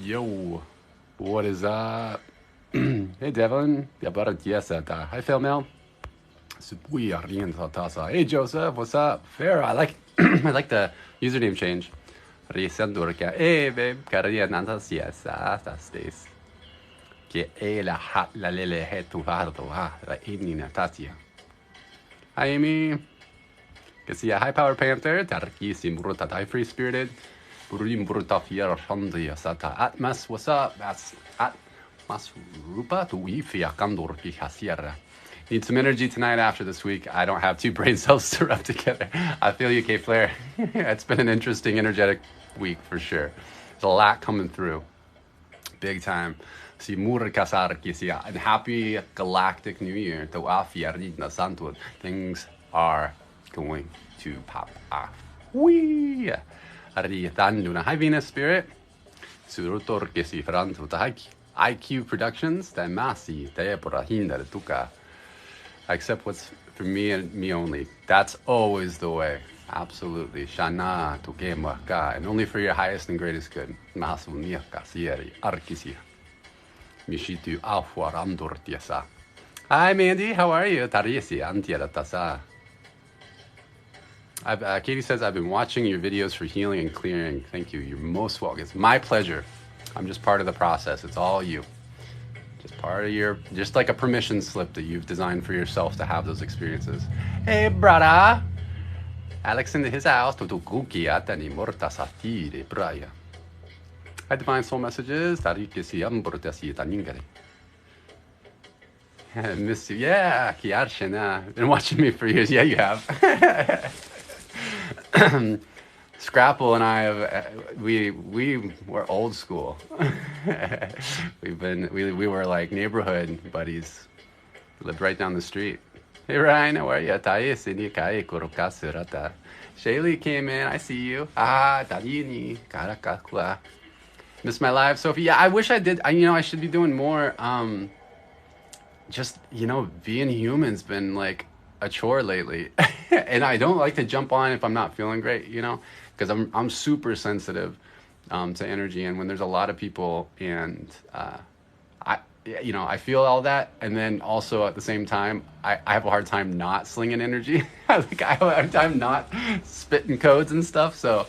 Yo, what is up? Hey Devlin, Hi Phil Mel. Hey Joseph, what's up? Fair, I like I like the username change. Hey babe, Hi Amy. Hi Power Panther. Hi Free Spirited. Atmas, what's up? That's Atmas Rupa. Need some energy tonight after this week. I don't have two brain cells to rub together. I feel you, K Flair. It's been an interesting, energetic week for sure. There's a lot coming through. Big time. And happy Galactic New Year. Things are going to pop off. Wee! Hi Venus Spirit. IQ Productions. I accept what's for me and me only. That's always the way. Absolutely. Shana tukemaka. And only for your highest and greatest good. Mishitu Afwarandortiasa. Hi Mandy, how are you? Katie says, I've been watching your videos for healing and clearing. Thank you. You're most welcome. It's my pleasure. I'm just part of the process. It's all you. Just part of your, just like a permission slip that you've designed for yourself to have those experiences. Hey, brother. Alex into his house. Hi, Divine Soul Messages. Miss you. Yeah, Kiarshana. Been watching me for years. Yeah, you have. Scrapple and I have we were old school. we were like neighborhood buddies. Lived right down the street. Hey Ryan, how are you? Shaylee came in. I see you. Missed my live, Sophie. Yeah, I wish I did. I should be doing more. Just being human's been like a chore lately. And I don't like to jump on if I'm not feeling great, because I'm super sensitive to energy, and when there's a lot of people and I feel all that, and then also at the same time I have a hard time not slinging energy. I have a hard time not spitting codes and stuff. So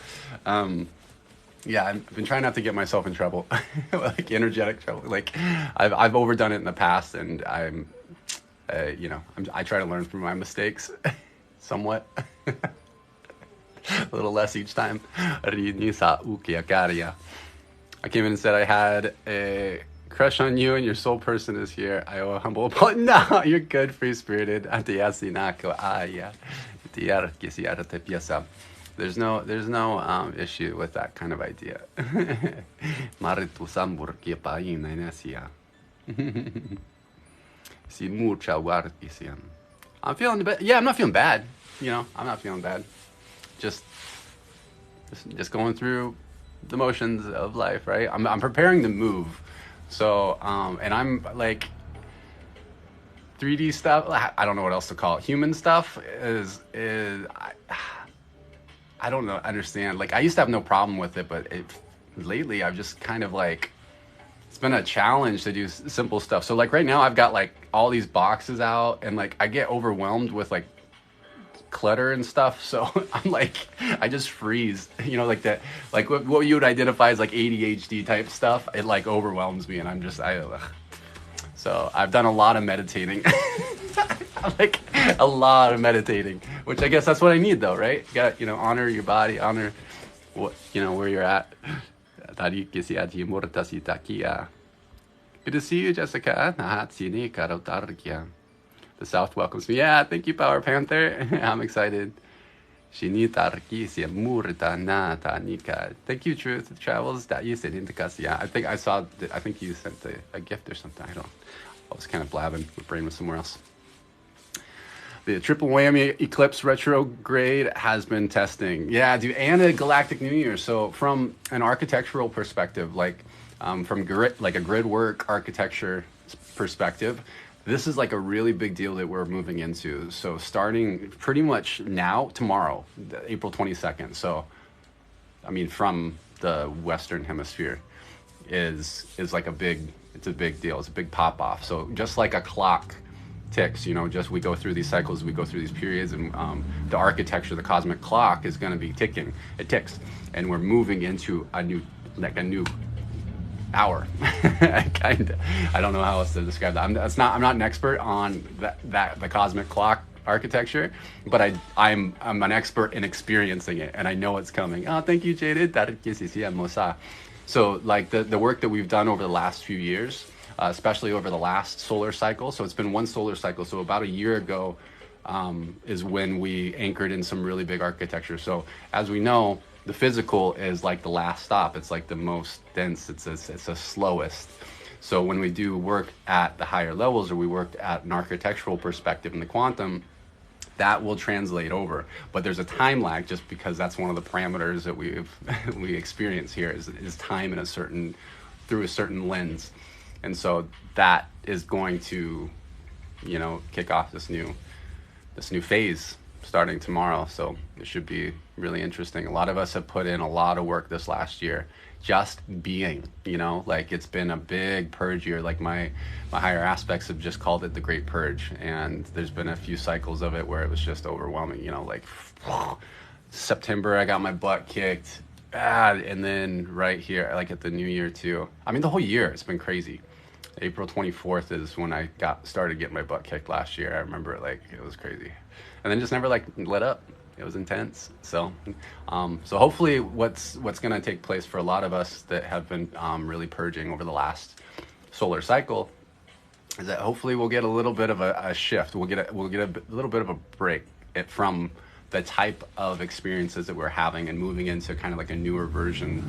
yeah, I've been trying not to get myself in trouble, like energetic trouble. Like I've overdone it in the past, and I try to learn from my mistakes, somewhat. A little less each time. I came in and said I had a crush on you, and your soul person is here. I owe a humble apology. No, you're good, free spirited. There's no issue with that kind of idea. I'm feeling bad. Yeah, I'm not feeling bad. I'm not feeling bad. Just going through the motions of life, right? I'm preparing to move. So, and I'm like 3D stuff. I don't know what else to call it. Human stuff is I don't know, understand. Like I used to have no problem with it, but lately I've just kind of like, it's been a challenge to do simple stuff. So like right now I've got like all these boxes out, and like I get overwhelmed with like clutter and stuff. So I'm like, I just freeze, like that, like what you would identify as like ADHD type stuff. It like overwhelms me, and I'm just, so I've done a lot of meditating. Like a lot of meditating, which I guess that's what I need though, right? You got, honor your body, honor what, where you're at. Good to see you, Jessica. The South welcomes me. Yeah, thank you, Power Panther. I'm excited. Thank you, Truth Travels. I think you sent a gift or something. I was kind of blabbing. My brain was somewhere else. The triple whammy eclipse retrograde has been testing. Yeah, dude, and a galactic New Year. So from an architectural perspective, like from like a grid work architecture perspective, this is like a really big deal that we're moving into. So starting pretty much now, tomorrow, April 22nd. So, I mean, from the Western Hemisphere. is like it's a big deal. It's a big pop off. So just like a clock ticks, just we go through these cycles, we go through these periods, and the architecture, the cosmic clock is going to be ticking. It ticks, and we're moving into a new hour. I don't know how else to describe that. I'm not an expert on the cosmic clock architecture, but I'm an expert in experiencing it, and I know it's coming. Oh, thank you, Jaded. So like the work that we've done over the last few years, especially over the last solar cycle. So it's been one solar cycle. So about a year ago is when we anchored in some really big architecture. So as we know, the physical is like the last stop. It's like the most dense. It's the slowest. So when we do work at the higher levels, or we work at an architectural perspective in the quantum, that will translate over. But there's a time lag, just because that's one of the parameters that we experience here is time through a certain lens. And so that is going to, kick off this new phase starting tomorrow. So it should be really interesting. A lot of us have put in a lot of work this last year, just being, like it's been a big purge year. Like my higher aspects have just called it the Great Purge. And there's been a few cycles of it where it was just overwhelming, like September, I got my butt kicked. And then right here, like at the new year too. I mean, the whole year, it's been crazy. April 24th is when I started getting my butt kicked last year. I remember it was crazy. And then just never let up. It was intense. So hopefully what's going to take place for a lot of us that have been really purging over the last solar cycle is that hopefully we'll get a little bit of a shift. We'll get a little bit of a break from the type of experiences that we're having and moving into kind of like a newer version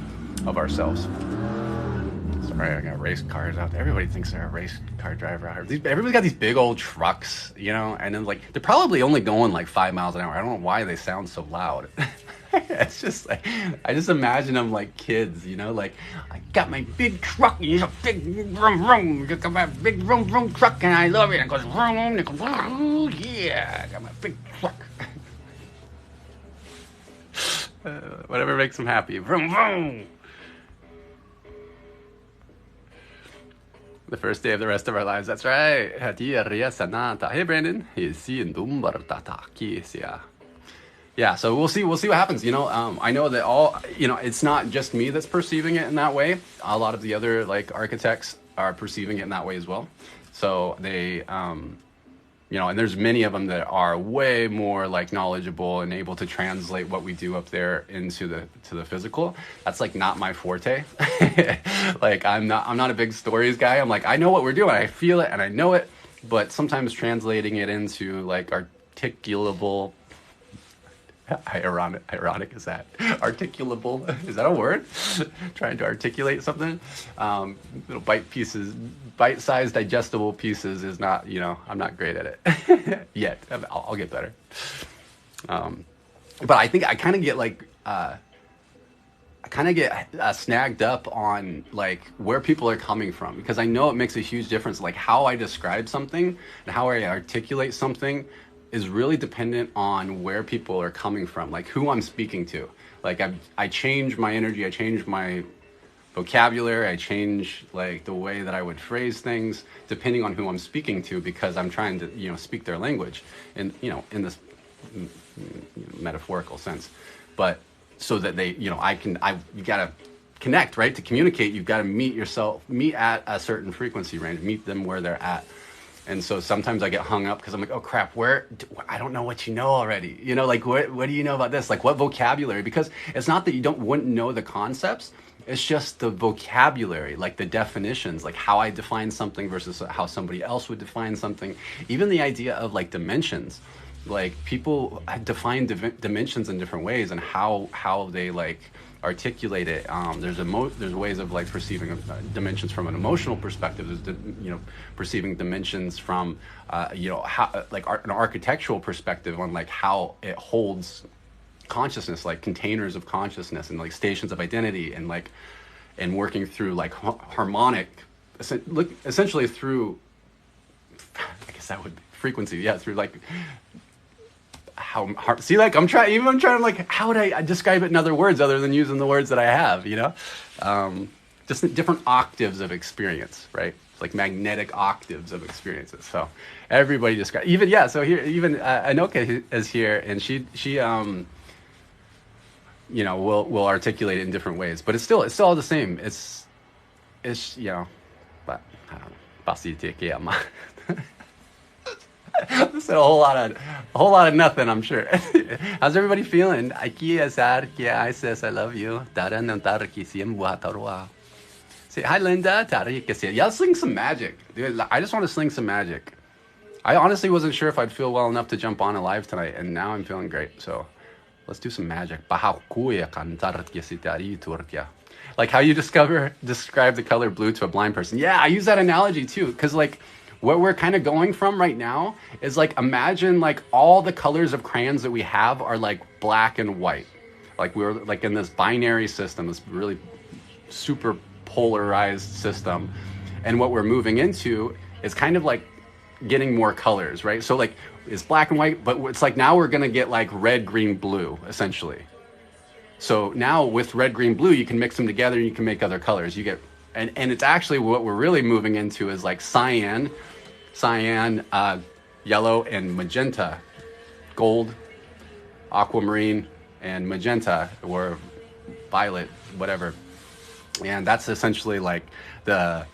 of ourselves. Sorry, I got race cars out there. Everybody thinks they're a race car driver out here. Everybody's got these big old trucks, and then they're probably only going like 5 miles an hour. I don't know why they sound so loud. It's just like, I just imagine them like kids, like, I got my big truck, it's a big vroom vroom, I got my big vroom vroom truck and I love it. It goes vroom, and it goes vroom, yeah, I got my big truck. Whatever makes them happy. Vroom vroom. The first day of the rest of our lives. That's right. Hey, Brandon. Yeah. So we'll see what happens. I know that it's not just me that's perceiving it in that way. A lot of the other architects are perceiving it in that way as well. So they, and there's many of them that are way more knowledgeable and able to translate what we do up there into the physical. That's not my forte. I'm not a big stories guy. I'm I know what we're doing. I feel it and I know it, but sometimes translating it into articulable. Ironic is that? Articulable, is that a word? Trying to articulate something. Little bite-sized digestible pieces is not, I'm not great at it yet. I'll get better. But I think I kind of get snagged up on where people are coming from, because I know it makes a huge difference. How I describe something and how I articulate something is really dependent on where people are coming from, who I'm speaking to. I change my energy, I change my vocabulary, I change the way that I would phrase things depending on who I'm speaking to, because I'm trying to speak their language in this metaphorical sense. But so that they you gotta connect, right? To communicate, you've got to meet at a certain frequency range, meet them where they're at. And so sometimes I get hung up because I'm oh crap, I don't know what you know already. What do you know about this? What vocabulary? Because it's not that you wouldn't know the concepts. It's just the vocabulary, the definitions, how I define something versus how somebody else would define something. Even the idea of dimensions. People define dimensions in different ways, and how they articulate it. There's ways of perceiving dimensions from an emotional perspective. There's perceiving dimensions from how an architectural perspective on how it holds consciousness, containers of consciousness and stations of identity, and working through harmonic, essentially through, I guess that would be frequency, through how hard, see, I'm trying how would I describe it in other words other than using the words that I have, just different octaves of experience, right? It's like magnetic octaves of experiences. So everybody describes, even, yeah, so here, even Anoka is here, and she you know, will articulate it in different ways, but it's still all the same. It's, you know, but I don't know. This is a whole lot of nothing, I'm sure. How's everybody feeling? Aquí Azar, I says I love you. Say hi, Linda. Y'all sling some magic, dude. I just want to sling some magic. I honestly wasn't sure if I'd feel well enough to jump on a live tonight, and now I'm feeling great. So let's do some magic. Like how you describe the color blue to a blind person. Yeah, I use that analogy too, because like what we're kind of going from right now is like, imagine like all the colors of crayons that we have are like black and white. Like we're like in this binary system, this really super polarized system. And what we're moving into is kind of like getting more colors, right? So like it's black and white, but it's like now we're gonna get like red, green, blue, essentially. So now with red, green, blue, you can mix them together and you can make other colors. You get, and it's actually what we're really moving into is like cyan, yellow, and magenta, gold, aquamarine, and magenta, or violet, whatever. And that's essentially like the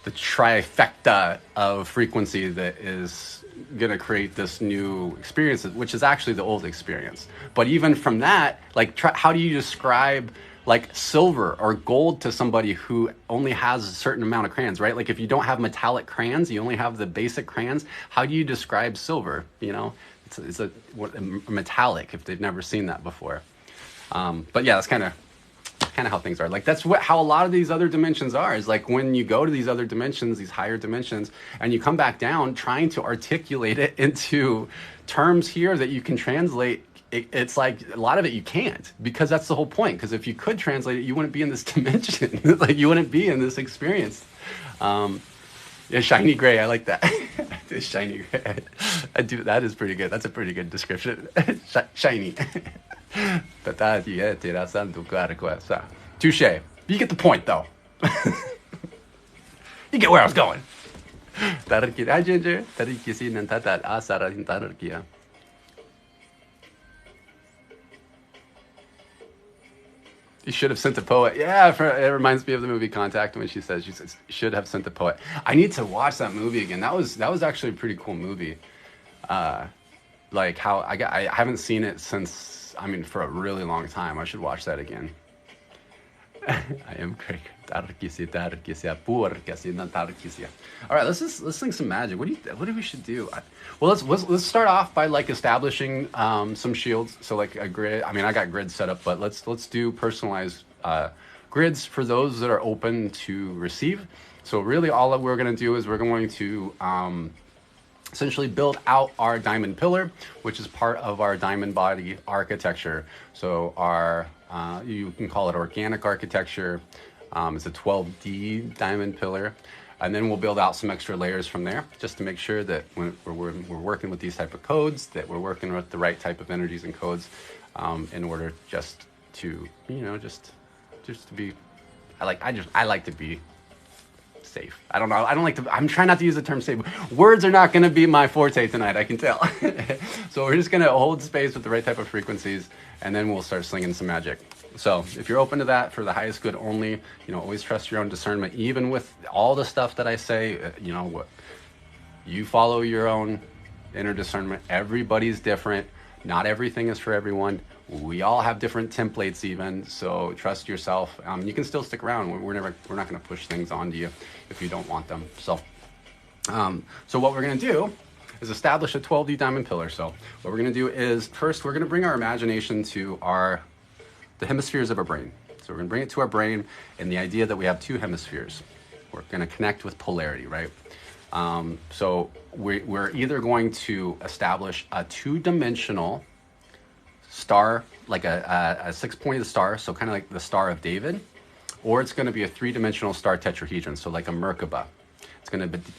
trifecta of frequency that is gonna create this new experience, which is actually the old experience. But even from that, like how do you describe like silver or gold to somebody who only has a certain amount of crayons, right? Like if you don't have metallic crayons, you only have the basic crayons, how do you describe silver? You know, it's a metallic if they've never seen that before. But yeah, that's kind of how things are. Like that's how a lot of these other dimensions are, is like when you go to these other dimensions, these higher dimensions, and you come back down trying to articulate it into terms here that you can translate. It's like a lot of it you can't, because that's the whole point. Because if you could translate it, you wouldn't be in this dimension. Like you wouldn't be in this experience. Yeah, shiny gray. I like that. Shiny gray. I do. That is pretty good. That's a pretty good description. Shiny. Touche. You get the point, though. You get where I was going. Hi, Ginger. You should have sent a poet. Yeah, it reminds me of the movie Contact when she says should have sent a poet. I need to watch that movie again. That was actually a pretty cool movie. Like how I haven't seen it since, I mean, for a really long time. I should watch that again. I am Craig. All right, let's sing some magic. What do we should do? Well, let's start off by like establishing some shields. So like a grid. I mean, I got grids set up, but let's do personalized grids for those that are open to receive. So really, all that we're going to do is we're going to essentially build out our diamond pillar, which is part of our diamond body architecture. So our you can call it organic architecture. It's a 12D diamond pillar. And then we'll build out some extra layers from there, just to make sure that when we're working with these type of codes, that we're working with the right type of energies and codes, in order just to, you know, just to be, I like to be safe. I don't know. I don't like to, I'm trying not to use the term safe. Words are not going to be my forte tonight, I can tell. So we're just going to hold space with the right type of frequencies, and then we'll start slinging some magic. So if you're open to that for the highest good only, you know, always trust your own discernment. Even with all the stuff that I say, you know, what you follow your own inner discernment. Everybody's different. Not everything is for everyone. We all have different templates even, so trust yourself. You can still stick around. We're not going to push things onto you if you don't want them. So what we're going to do is establish a 12D diamond pillar. So what we're going to do is first we're going to bring our imagination to the hemispheres of our brain. So we're going to bring it to our brain, and the idea that we have two hemispheres. We're going to connect with polarity, right? So we're either going to establish a two-dimensional star, like a six-pointed star, so kind of like the Star of David, or it's going to be a three-dimensional star tetrahedron, so like a Merkaba.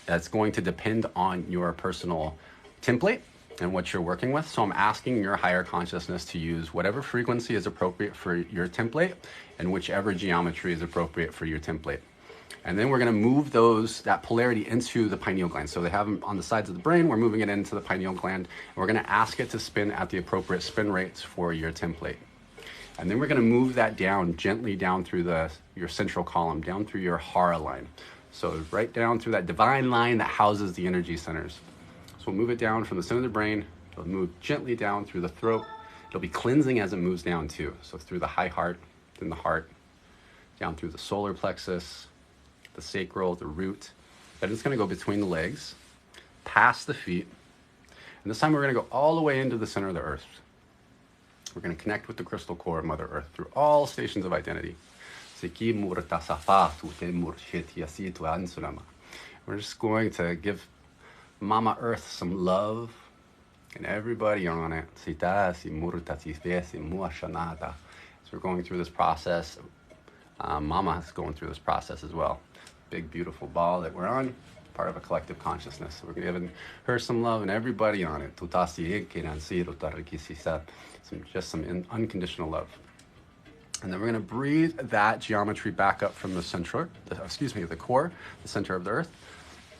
That's going to depend on your personal template and what you're working with. So I'm asking your higher consciousness to use whatever frequency is appropriate for your template and whichever geometry is appropriate for your template. And then we're going to move that polarity into the pineal gland. So they have them on the sides of the brain. We're moving it into the pineal gland. And we're going to ask it to spin at the appropriate spin rates for your template. And then we're going to move that down gently down through your central column, down through your hara line. So right down through that divine line that houses the energy centers. So we'll move it down from the center of the brain. It'll move gently down through the throat. It'll be cleansing as it moves down too. So through the high heart, then the heart, down through the solar plexus, the sacral, the root. Then it's going to go between the legs, past the feet. And this time we're going to go all the way into the center of the earth. We're going to connect with the crystal core of Mother Earth through all stations of identity. We're just going to give Mama Earth some love and everybody on it. So we're going through this process. Mama is going through this process as well. Big, beautiful ball that we're on, part of a collective consciousness. So we're giving her some love and everybody on it. Some unconditional love. And then we're going to breathe that geometry back up from the center, the core, the center of the earth.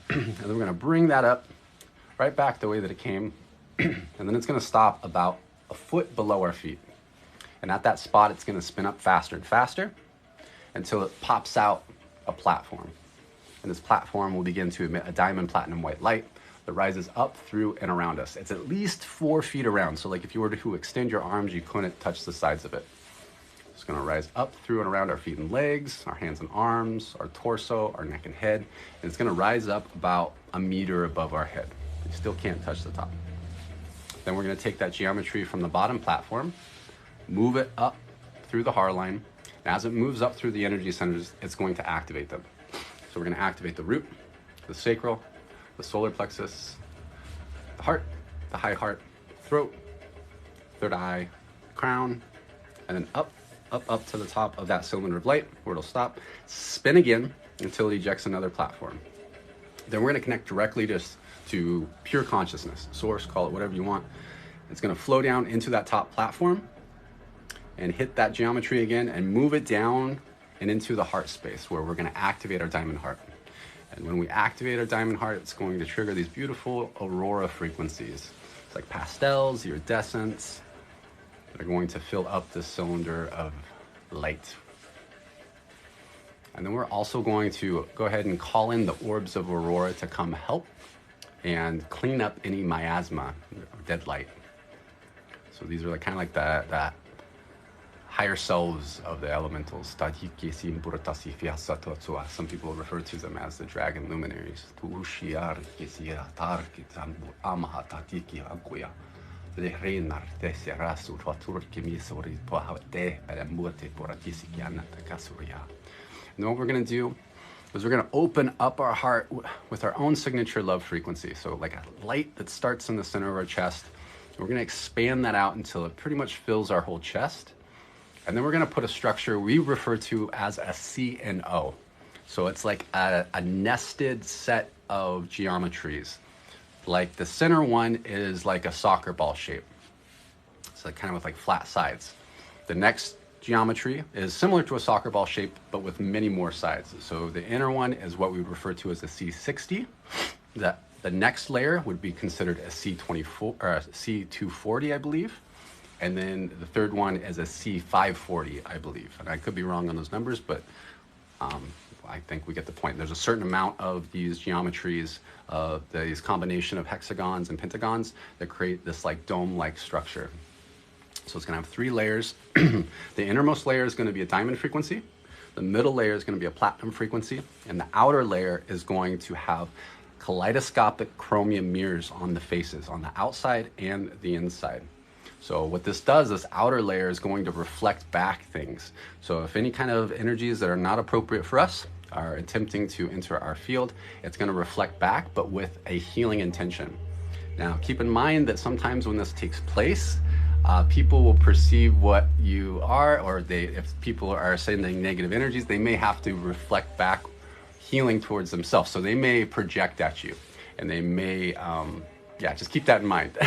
And then we're going to bring that up right back the way that it came. And then it's going to stop about a foot below our feet. And at that spot, it's going to spin up faster and faster until it pops out a platform. And this platform will begin to emit a diamond platinum white light that rises up through and around us. It's at least 4 feet around. So like if you were to extend your arms, you couldn't touch the sides of it. It's going to rise up through and around our feet and legs, our hands and arms, our torso, our neck and head. And it's going to rise up about a meter above our head. You still can't touch the top. Then we're going to take that geometry from the bottom platform, move it up through the hara line. And as it moves up through the energy centers, it's going to activate them. So we're going to activate the root, the sacral, the solar plexus, the heart, the high heart, throat, third eye, crown, and then up to the top of that cylinder of light where it'll stop, spin again until it ejects another platform. Then we're going to connect directly to pure consciousness, source, call it whatever you want. It's going to flow down into that top platform and hit that geometry again and move it down and into the heart space where we're going to activate our diamond heart. And when we activate our diamond heart, it's going to trigger these beautiful aurora frequencies. It's like pastels, iridescents, that are going to fill up this cylinder of light. And then we're also going to go ahead and call in the orbs of aurora to come help and clean up any miasma, dead light. So these are kind of like that higher selves of the elementals. Some people refer to them as the dragon luminaries. And then what we're going to do is we're going to open up our heart with our own signature love frequency. So like a light that starts in the center of our chest. We're going to expand that out until it pretty much fills our whole chest. And then we're going to put a structure we refer to as a C and O. So it's like a nested set of geometries. Like the center one is like a soccer ball shape. So kind of with like flat sides. The next geometry is similar to a soccer ball shape, but with many more sides. So the inner one is what we would refer to as a C60. The next layer would be considered a C24 or a C240, I believe. And then the third one is a C540, I believe. And I could be wrong on those numbers, but I think we get the point. There's a certain amount of these geometries, these combination of hexagons and pentagons that create this like dome-like structure. So it's going to have 3 layers. The innermost layer is going to be a diamond frequency. The middle layer is going to be a platinum frequency. And the outer layer is going to have kaleidoscopic chromium mirrors on the faces, on the outside and the inside. So what this does, this outer layer is going to reflect back things. So if any kind of energies that are not appropriate for us are attempting to enter our field, it's going to reflect back, but with a healing intention. Now, keep in mind that sometimes when this takes place, people will perceive what you are, or if people are sending negative energies, they may have to reflect back healing towards themselves. So they may project at you, and they may Yeah, just keep that in mind.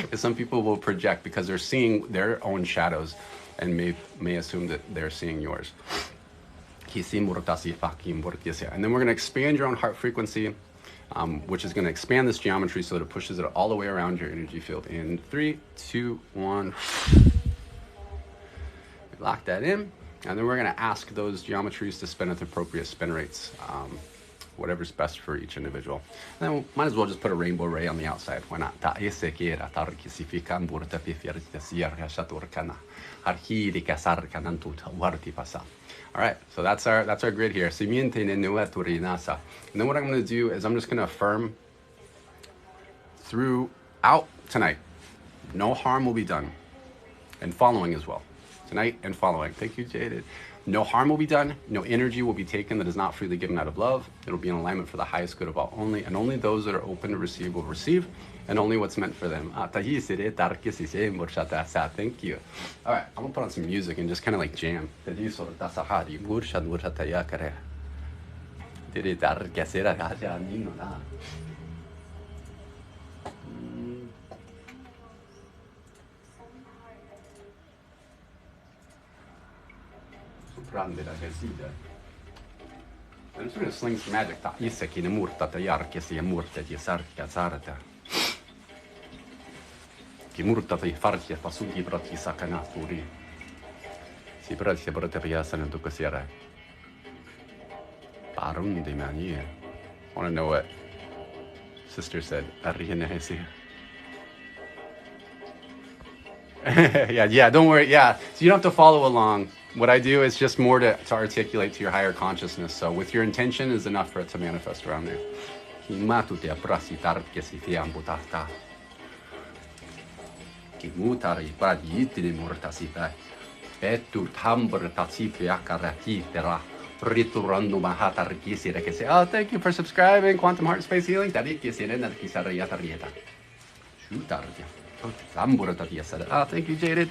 Because some people will project because they're seeing their own shadows and may assume that they're seeing yours. And then we're going to expand your own heart frequency, which is going to expand this geometry so that it pushes it all the way around your energy field. In 3, 2, 1. Lock that in. And then we're going to ask those geometries to spin at the appropriate spin rates, whatever's best for each individual. And then we might as well just put a rainbow ray on the outside. Why not? All right, so that's our grid here. And then what I'm going to do is I'm just going to affirm throughout tonight. No harm will be done, and following as well. Tonight and following. Thank you, Jaded. No harm will be done. No energy will be taken that is not freely given out of love. It'll be in alignment for the highest good of all only, and only those that are open to receive will receive, and only what's meant for them. Thank you. All right, I'm gonna put on some music and just kind of like jam. I'm just going to sling some magic. I want to know what sister said. Yeah, don't worry. Yeah, so you don't have to follow along. What I do is just more to articulate to your higher consciousness. So with your intention is enough for it to manifest around there. Oh, thank you for subscribing. Quantum Heart Space Healing. Oh, thank you, Jaded.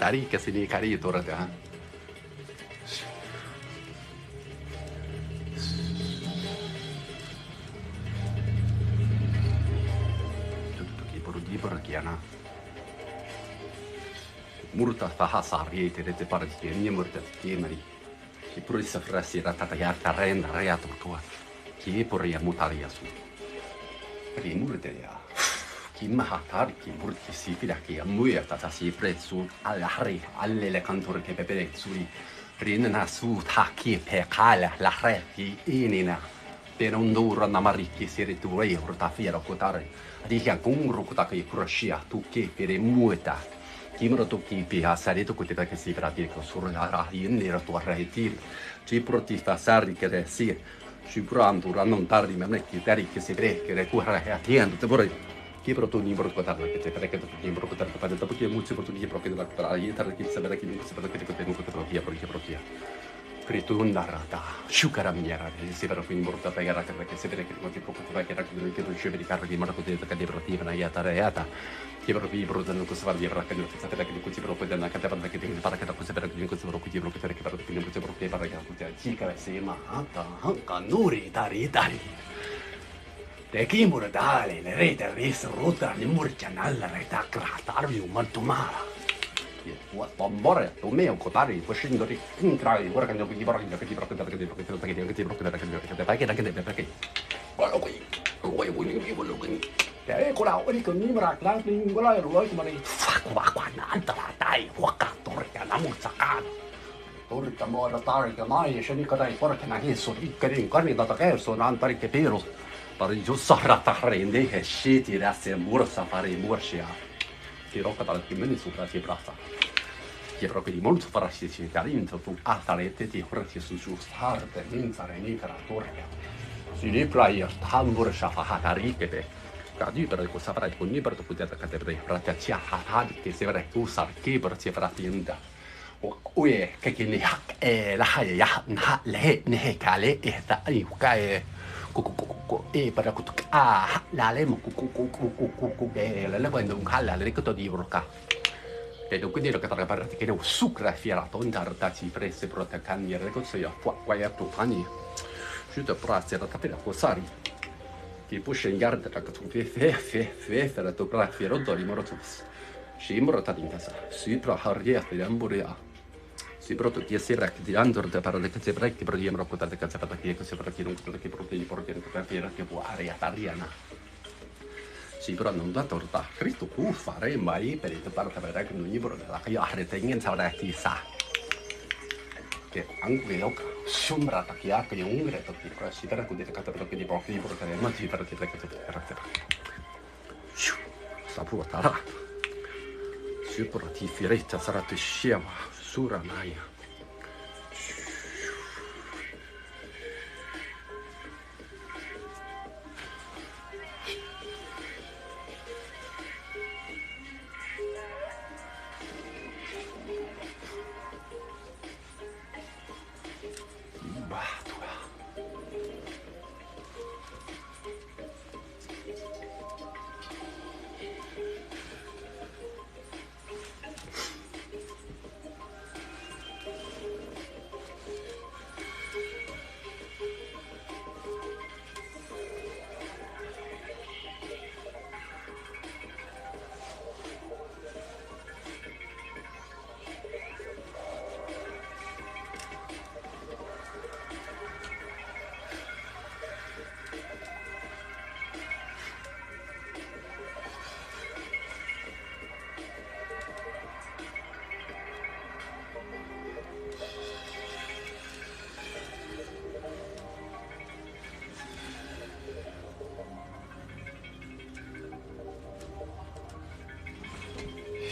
Murta fahasari te parti ni murta kimari ki purisa frasi ratata yarta renda reato tua ki puria mutaria su ri murte ya ki mahatari ki murti si fila ki muya tata si prezzu alla hari alle le cantor che pepe suri rinna su ta ki pe kala la re ki inina per un duro na maricchi si riture urta fiera kotare riha kungru kotaki proshia tu che per muta Kimro to kipi ha sarito kutita che si prati con surra in nera tua retir ci protista sarri che re si ci pranto non tardi ma ne che tari che si pre che recura e attendo te vorrei chi pro tu libro cotarla che te perché tu libro cotarla per dopo che molti pro tu libro che da per aiutare chi sapere che non sapere che te non pro via Pritunda rata, shukara miera, si per quindi morta pagare che si vede che non ti preoccupare che riceve di carro di marco di cattiva na yata reata. Che per vi producono questo va via perché non sapete che ci proprio da cattiva che ti para che da questo per che questo che ti proprio che per che non ti proprio para che ti che si ma anca nuri dari. Te chi murdale, le rete ris ruta ni murcianalla reta kratarvi un mantumara. Bombore, tu meo cotari, pushing the intrai, working the people in the people perché. Quello qui, voi looking. Quella che mi raccomando, quella è lui ma qua nanta dai, waka torca la musaka. Torca mora targa mai, sceni dai, porca na che so di che incarni da che so nan pare che pero. Per giusto rata rende e sciti rasse bursa fare bursia. Ti rocca dal kimeni sopra ti brasa. Che proprio di molto farasci carinto tu atarete ti horti su starte minzare ni creatorca. Si li player tambur shafa hatari che te. Cadi per questo fare con ni per tu poter cadere rataccia hatari che se vera tu sa che per si farà tinta. Oye che ni la haya na le ne kale e ta ai kai para la le la quando un calla le che to di broca e quindi lo che tra parte che devo sucra fierato in tarda ci prese protecan mi reco se io qua tu pani giusto prassi da tapere cosari che push in garda da che tu fe la to pra fiero do di morotus simbro ta intasa si pro harria di amburia si pro to chiesi rack di andor da parole che se break pro di amro puta da cazza pata che se pro che non che pro di porche per fiera che può aria tariana si pro non da torta Cristo pu fare mai per il parta per che non libro da che arre tengen sa da chi sa che anche io sombra ta che arco di ungre to che pro si per che cata per che di porche di porche ma ti per che carattere sta puta Superati firetta sarà tu scema sura naia.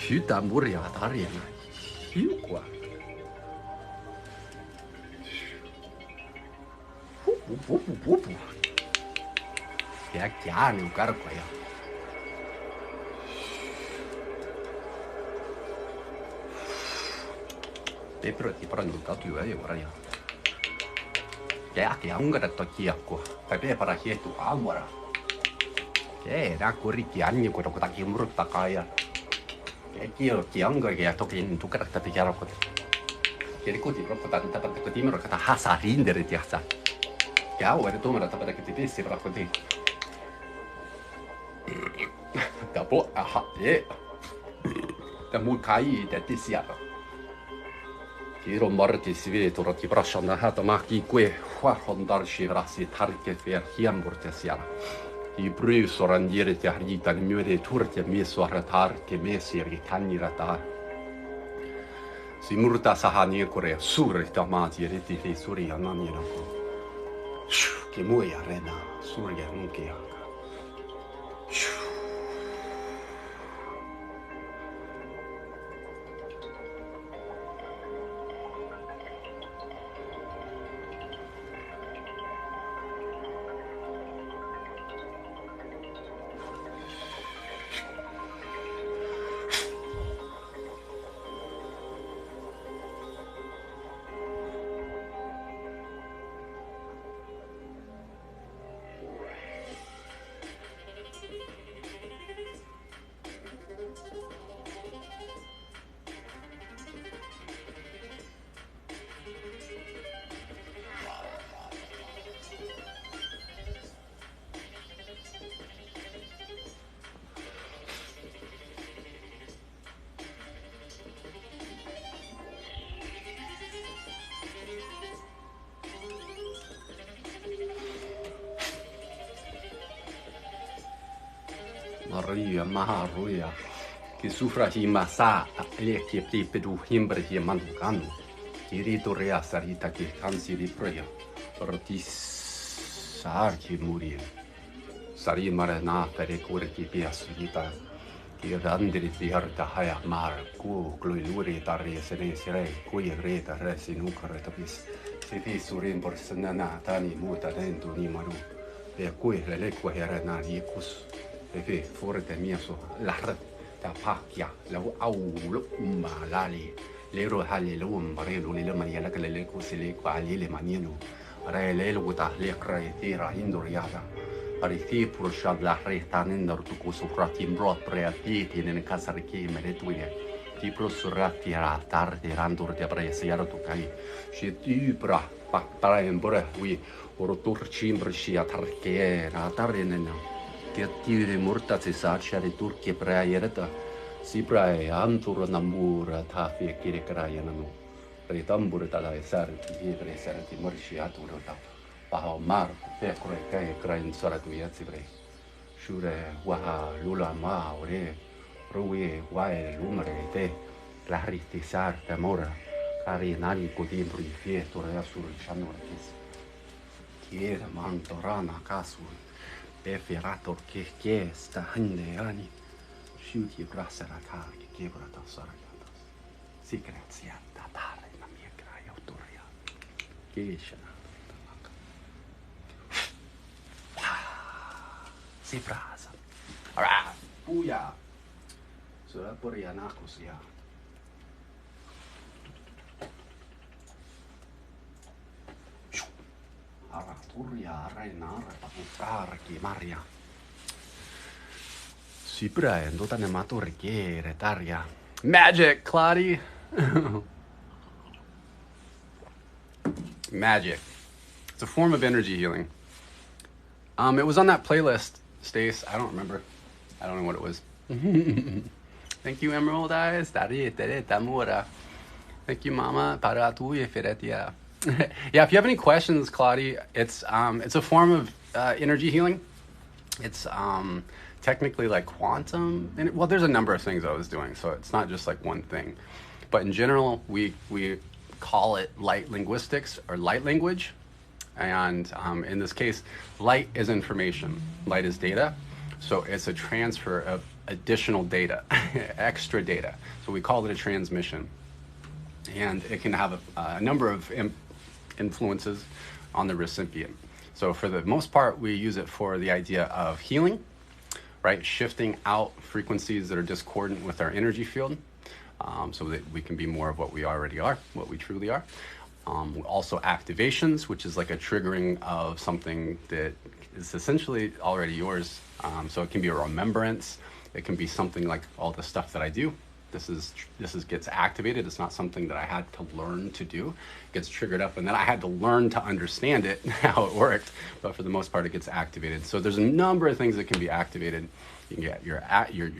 Hyta muria tariana. Hyu qua. Ya chiani un carco ya. Te però ti prendo il cazzo ora ya. Che anche da tocchi qua. Per para che tu amora. Che da corri che anni quello che ti murta kaya. Io chiunque che tocca in tu carattere di chiaro che ricordi proprio tanta che ti mi racconta hasa rindere ti hasa che ha ora tu mi racconta che ti pensi però così dopo da mukai da ti sia che ero morti si vede tu ti braccia hata ma chi que fa hondar shivra si tarke fer hiam borte sia I brød så randiere til harita ni mjøde turte me så ratar ke me ser i kanirata. Si murta sahani kore sur ta mati reti fe suri anani no. Ke moya rena surya nunke ya. Maria Maharuya che sufra hi masa e che pedu himbre hi mandukan iri to rea sarita che kansi di proya roti sar che muri sari mare na per cure che piasita che dandri di harta haya mar ku gloi luri tari sene sire ku reta resi nukare tapis se fi surin por sanana tani muta dentro ni maru e ku le ku era na di kus e fuori da mia so la da pacchia la au lo malali le ro hali lo mare lo le mania la che le cose le quali le maniano re le lo ta le creatira indoriata pariti pur shad la re tanen dar tu ko sufrati bro preati nel casa che me le tuie Ti prosuratira tardi randur de bresiaro tu kai. Shi tubra para embora we orotur chimbrisia tarke na tarinena. Ti tire murta se sachari turke praiereta. Si prae antur namura ta fie kire krayana. Ritambur tala esarti ibre esarti mursiatu rota. Paho mar pe kai krain saratu yatsibre. Shure waha lula ma ore ruwe wae lumare te claristi sarta mora cari nani codimbri fietura asur chanora kis kiera mantorana kasu beferator ke sta hande ani shuti brasara ta ke brata sarayatas secretsia tatare na mia kraia autoria kishana si brasa alright booyah. So that por yanakos ya. Ara turia reina repaputar ki Maria. Sipra endota ne maturike retaria. Magic, Claudie. Magic. It's a form of energy healing. It was on that playlist, Stace. I don't remember. I don't know what it was. Thank you, Emerald Eyes. Thank you, Mama. Yeah, if you have any questions, Claudie, it's a form of energy healing. It's technically like quantum. Well, there's a number of things I was doing, so it's not just like one thing. But in general, we call it light linguistics or light language. And in this case, light is information. Light is data. So it's a transfer of additional data, extra data. So we call it a transmission. And it can have a number of influences on the recipient. So for the most part, we use it for the idea of healing, right? Shifting out frequencies that are discordant with our energy field, so that we can be more of what we already are, what we truly are. Also activations, which is like a triggering of something that is essentially already yours. So it can be a remembrance. It can be something like all the stuff that I do. This gets activated. It's not something that I had to learn to do. It gets triggered up, and then I had to learn to understand it, how it worked. But for the most part, it gets activated. So there's a number of things that can be activated. You can get your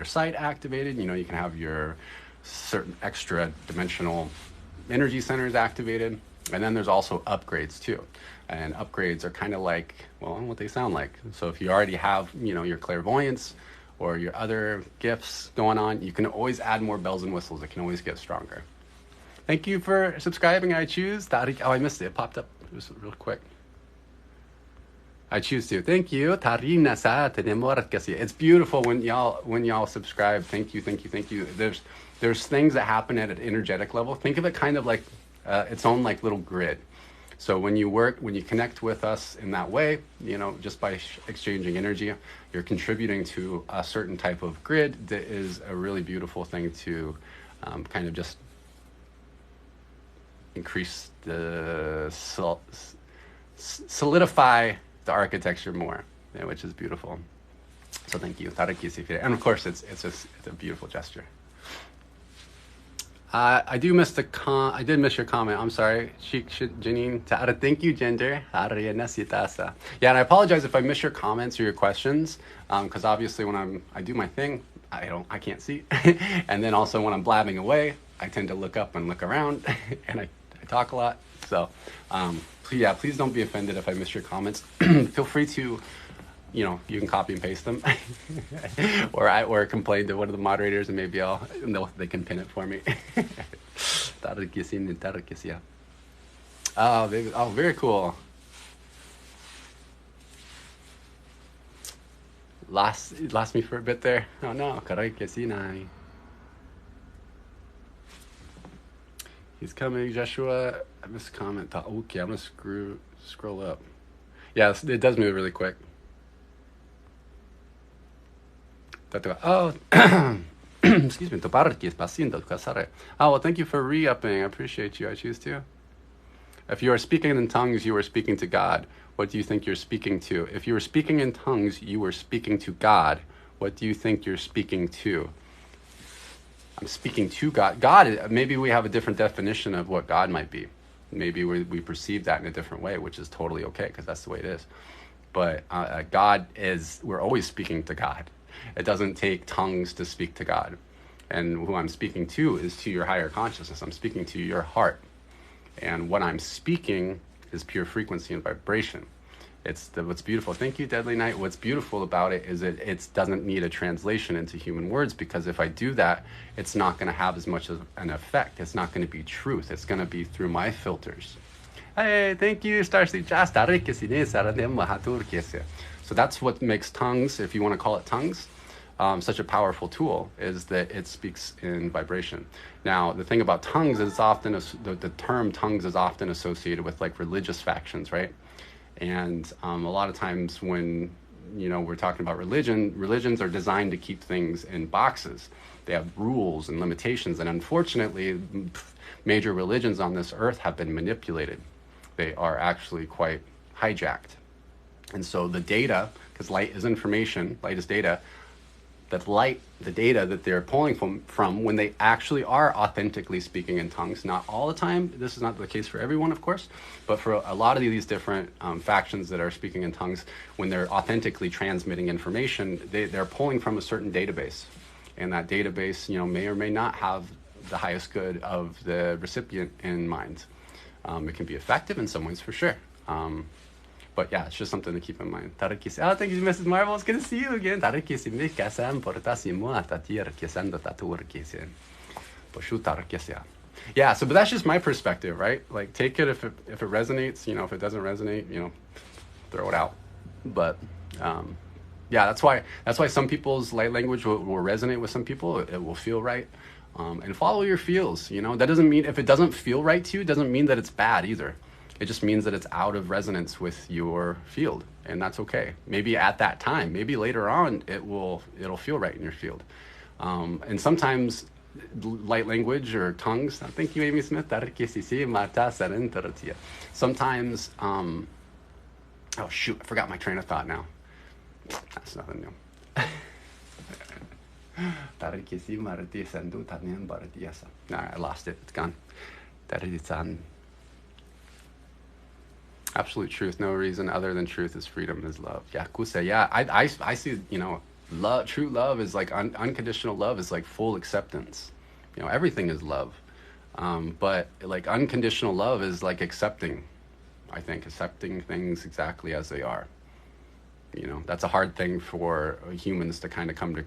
sight activated. You know, you can have your certain extra dimensional energy centers activated. And then there's also upgrades too. And upgrades are kind of like, well, what they sound like. So if you already have, you know, your clairvoyance or your other gifts going on, you can always add more bells and whistles. It can always get stronger. Thank you for subscribing. I choose. Oh, I missed it. It popped up. It was real quick. I choose to. Thank you. It's beautiful when y'all subscribe. Thank you. There's things that happen at an energetic level. Think of it kind of like its own like little grid. So when you connect with us in that way, you know, just by exchanging energy, you're contributing to a certain type of grid that is a really beautiful thing to kind of just increase the solidify the architecture more, yeah, which is beautiful. So thank you. And of course, it's a beautiful gesture. I did miss your comment. I'm sorry. Janine. Thank you, Gender. Yeah, and I apologize if I miss your comments or your questions, because obviously when I do my thing, I can't see. And then also when I'm blabbing away, I tend to look up and look around, and I talk a lot. So, please don't be offended if I miss your comments. Feel free to, you know, you can copy and paste them, or complain to one of the moderators, and maybe they can pin it for me. Oh, very cool. Lost me for a bit there. Oh no, he's coming, Joshua. I missed a comment. Okay, I'm gonna scroll up. Yeah, it does move really quick. Oh, excuse me. Oh, well, thank you for re-upping. I appreciate you. I choose to. If you are speaking in tongues, you are speaking to God. What do you think you're speaking to? If you were speaking in tongues, you were speaking to God. What do you think you're speaking to? I'm speaking to God. God, maybe we have a different definition of what God might be. Maybe we perceive that in a different way, which is totally okay because that's the way it is. But God is, we're always speaking to God. It doesn't take tongues to speak to God. And who I'm speaking to is to your higher consciousness. I'm speaking to your heart. And what I'm speaking is pure frequency and vibration. What's beautiful. Thank you, Deadly Knight. What's beautiful about it is it doesn't need a translation into human words, because if I do that, it's not going to have as much of an effect. It's not going to be truth. It's going to be through my filters. Hey, thank you, Starseed. So that's what makes tongues, if you want to call it tongues, such a powerful tool, is that it speaks in vibration. Now, the thing about tongues is often, the term tongues is often associated with like religious factions, right? And a lot of times when, we're talking about religions are designed to keep things in boxes. They have rules and limitations. And unfortunately, major religions on this earth have been manipulated. They are actually quite hijacked. And so the data, because light is information, light is data, the data that they're pulling from when they actually are authentically speaking in tongues, not all the time, this is not the case for everyone, of course, but for a lot of these different factions that are speaking in tongues, when they're authentically transmitting information, they're pulling from a certain database. And that database, may or may not have the highest good of the recipient in mind. It can be effective in some ways, for sure. But yeah, it's just something to keep in mind. Thank you, Mrs. Marvel. It's good to see you again. Yeah, but that's just my perspective, right? Like, take it if it resonates. If it doesn't resonate, throw it out. But yeah, that's why some people's light language will resonate with some people. It will feel right. And follow your feels. That doesn't mean, if it doesn't feel right to you, doesn't mean that it's bad either. It just means that it's out of resonance with your field, and that's okay. Maybe at that time, maybe later on, it'll feel right in your field. And sometimes light language or tongues. Thank you, Amy Smith. Sometimes, oh shoot, I forgot my train of thought now. That's nothing new. I lost it. It's gone. Absolute truth. No reason other than truth is freedom is love. Yeah, I see, love, true love is like unconditional love is like full acceptance. Everything is love. But like unconditional love is like accepting things exactly as they are. That's a hard thing for humans to kind of come to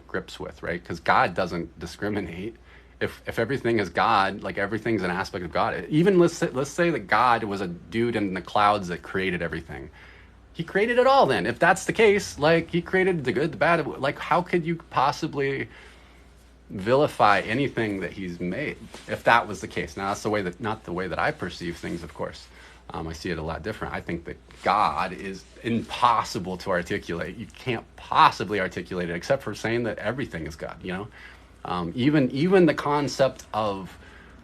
grips with, right? Because God doesn't discriminate. If everything is God, like everything's an aspect of God. Even let's say that God was a dude in the clouds that created everything. He created it all then. If that's the case, like he created the good, the bad, like how could you possibly vilify anything that he's made if that was the case? Now that's not the way that I perceive things, of course. I see it a lot different. I think that God is impossible to articulate. You can't possibly articulate it except for saying that everything is God, Even the concept of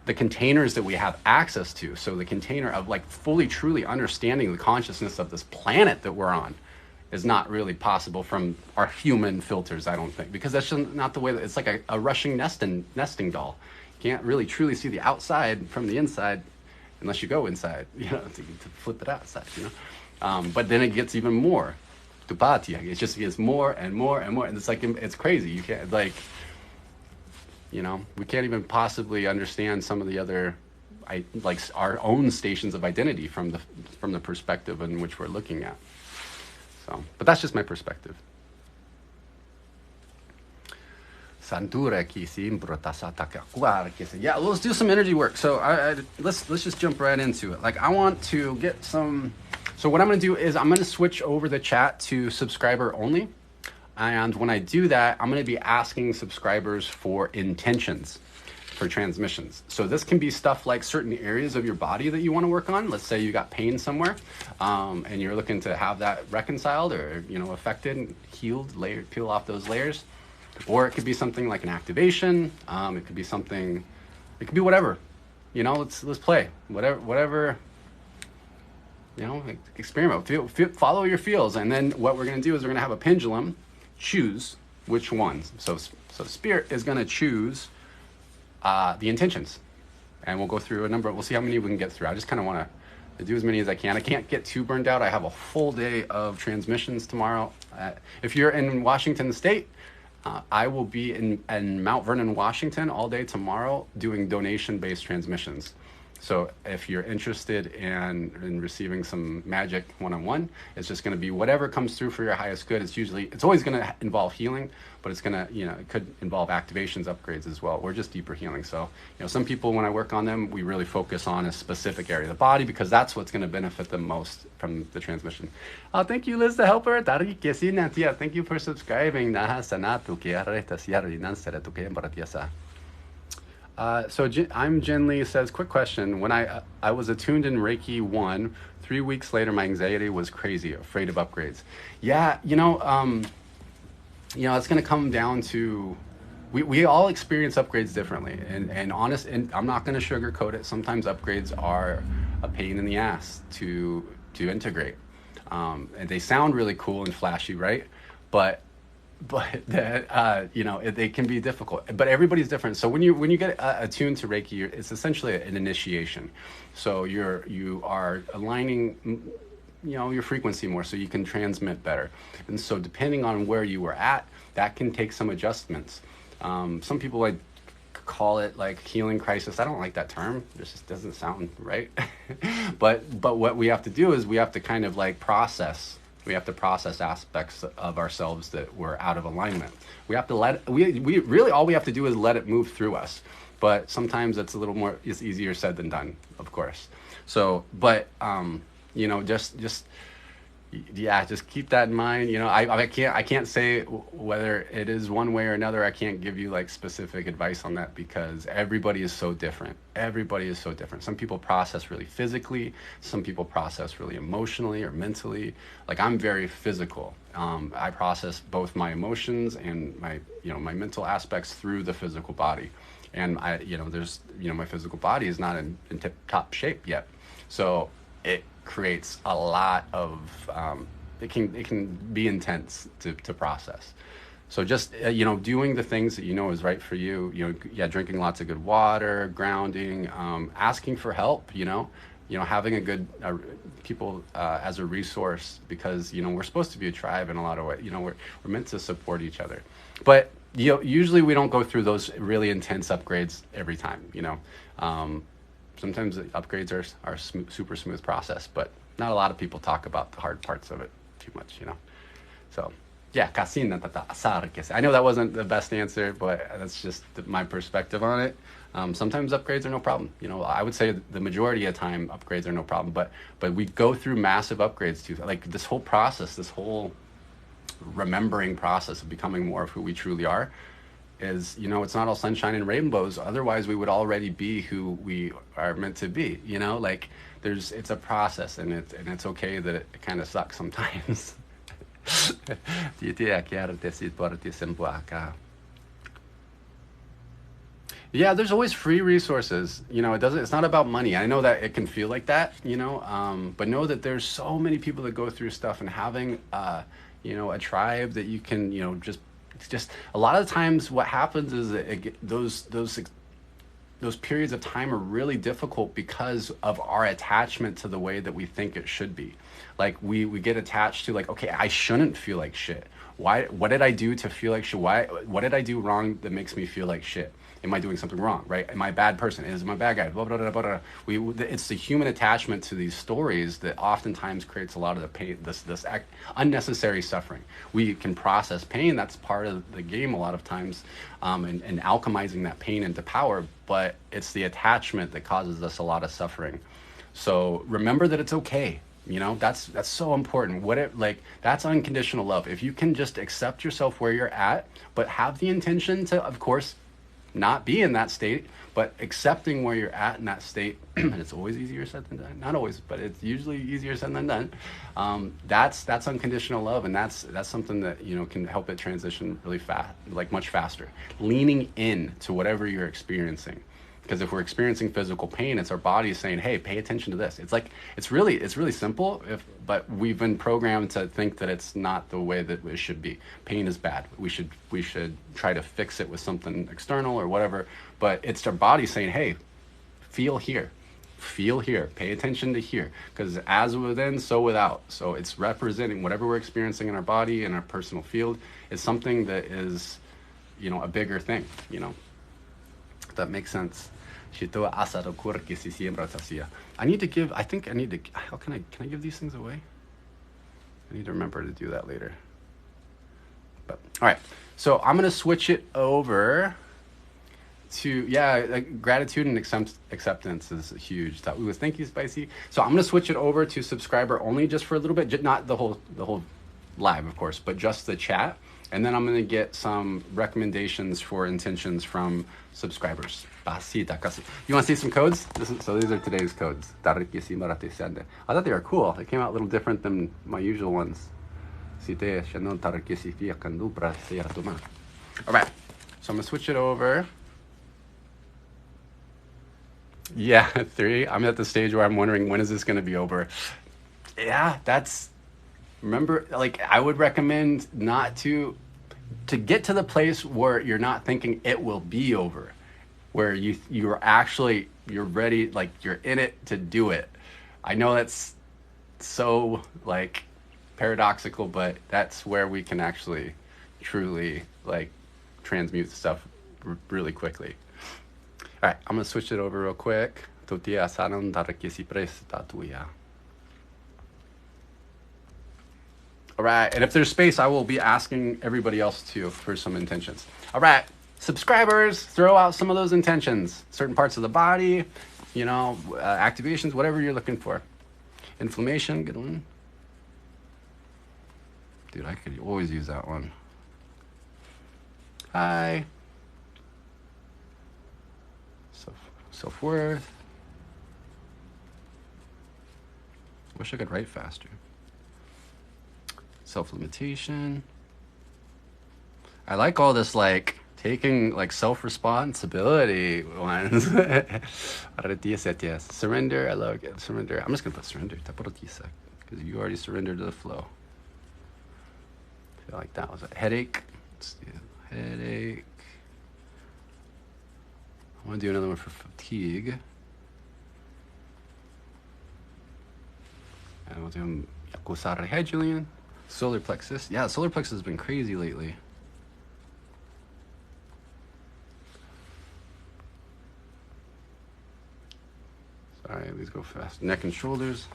the containers that we have access to, so the container of like fully truly understanding the consciousness of this planet that we're on, is not really possible from our human filters, I don't think, because that's just not the way that it's like a Russian nesting doll. You can't really truly see the outside from the inside unless you go inside, to flip it outside, But then it gets even more. It just gets more and more and more, and it's like it's crazy. You can't we can't even possibly understand some of the other, like our own stations of identity from the perspective in which we're looking at. So, but that's just my perspective. Yeah, let's do some energy work. So let's just jump right into it. Like I want to get some. So what I'm going to do is I'm going to switch over the chat to subscriber only. And when I do that, I'm going to be asking subscribers for intentions for transmissions. So this can be stuff like certain areas of your body that you want to work on. Let's say you got pain somewhere, and you're looking to have that reconciled or affected, healed, peel off those layers. Or it could be something like an activation. It could be something. It could be whatever. Let's play whatever. Experiment. Follow your feels, and then what we're going to do is we're going to have a pendulum choose which ones. So Spirit is going to choose the intentions. And we'll go through a number. We'll see how many we can get through. I just kind of want to do as many as I can. I can't get too burned out. I have a full day of transmissions tomorrow. If you're in Washington State, I will be in Mount Vernon, Washington all day tomorrow doing donation-based transmissions. So if you're interested in receiving some magic one-on-one, it's just going to be whatever comes through for your highest good. It's always going to involve healing, but it's going to, it could involve activations, upgrades as well, or just deeper healing. So, some people, when I work on them, we really focus on a specific area of the body because that's what's going to benefit them most from the transmission. Thank you, Liz, the helper. Thank you for subscribing. So I'm Jen Lee says, quick question. When I was attuned in Reiki 1, 3 weeks later, my anxiety was crazy, afraid of upgrades. Yeah, it's going to come down to, we all experience upgrades differently. And I'm not going to sugarcoat it. Sometimes upgrades are a pain in the ass to integrate. And they sound really cool and flashy, right? But they can be difficult, but everybody's different. So when you get attuned to Reiki, it's essentially an initiation. So you are aligning, your frequency more, so you can transmit better. And so depending on where you were at, that can take some adjustments. Some people call it like healing crisis. I don't like that term. It just doesn't sound right. but what we have to do is we have to kind of process. We have to process aspects of ourselves that were out of alignment. We have to we really, all we have to do is let it move through us. But sometimes it's it's easier said than done, of course. So, but, just keep that in mind. I can't say whether it is one way or another. I can't give you specific advice on that because everybody is so different. Some people process really physically. Some people process really emotionally or mentally. I'm very physical. I process both my emotions and my mental aspects through the physical body. And my physical body is not in tip-top shape yet. So it creates a lot of it can be intense to process. So just doing the things that is right for you, drinking lots of good water, grounding, asking for help, having a good people as a resource, because we're supposed to be a tribe in a lot of ways. We're meant to support each other, but usually we don't go through those really intense upgrades every time. Sometimes the upgrades are super smooth process, but not a lot of people talk about the hard parts of it too much, So, yeah, I know that wasn't the best answer, but that's just my perspective on it. Sometimes upgrades are no problem. I would say the majority of the time upgrades are no problem, but we go through massive upgrades too. This whole process, this whole remembering process of becoming more of who we truly are is, it's not all sunshine and rainbows. Otherwise we would already be who we are meant to be. It's a process, and it's okay that it kind of sucks sometimes. Yeah, there's always free resources. It's not about money. I know that it can feel like that, but know that there's so many people that go through stuff, and having a tribe that you can, just a lot of the times what happens is that those periods of time are really difficult because of our attachment to the way that we think it should be. We get attached to okay, I shouldn't feel like shit. What did I do to feel like shit? What did I do wrong that makes me feel like shit? Am I doing something wrong, right? Am I a bad person? Is my bad guy? Blah, blah, blah, blah, blah. It's the human attachment to these stories that oftentimes creates a lot of the pain, this unnecessary suffering. We can process pain. That's part of the game a lot of times, and alchemizing that pain into power, but it's the attachment that causes us a lot of suffering. So remember that it's okay. That's so important. That's unconditional love. If you can just accept yourself where you're at, but have the intention to, of course, not be in that state, but accepting where you're at in that state, and it's always easier said than done. Not always, but it's usually easier said than done. That's unconditional love, and that's something that can help it transition really fast, much faster. Leaning in to whatever you're experiencing. Because if we're experiencing physical pain, it's our body saying, "Hey, pay attention to this." It's really simple. But we've been programmed to think that it's not the way that it should be. Pain is bad. We should try to fix it with something external or whatever. But it's our body saying, "Hey, feel here, pay attention to here." Because as within, so without. So it's representing whatever we're experiencing in our body, in our personal field, is something that is, a bigger thing. If that makes sense. I need to give, how can I give these things away? I need to remember to do that later. But, all right. So I'm going to switch it over to, gratitude and acceptance is huge. Thank you, Spicy. So I'm going to switch it over to subscriber only just for a little bit, not the whole live, of course, but just the chat. And then I'm going to get some recommendations for intentions from subscribers. You want to see some codes? So these are today's codes. I thought they were cool. They came out a little different than my usual ones. All right. So I'm going to switch it over. Yeah, 3. I'm at the stage where I'm wondering, when is this going to be over? Yeah, remember, I would recommend not to get to the place where you're not thinking it will be over, where you're ready, you're in it to do it. I know that's so paradoxical, but that's where we can actually truly transmute stuff really quickly. All right, I'm gonna switch it over real quick. All right, and if there's space, I will be asking everybody else too for some intentions. All right, subscribers, throw out some of those intentions. Certain parts of the body, activations, whatever you're looking for. Inflammation, good one. Dude, I could always use that one. Hi. Self-worth. Wish I could write faster. Self-limitation. I like all this taking self-responsibility ones. Surrender. I love it. Surrender. I'm just gonna put surrender because you already surrendered to the flow. I feel like that was a headache. Let's do headache. I want to do another one for fatigue. And we'll do Yakusara. Hi, Julian. Solar plexus. Yeah, solar plexus has been crazy lately. Sorry, these go fast. Neck and shoulders.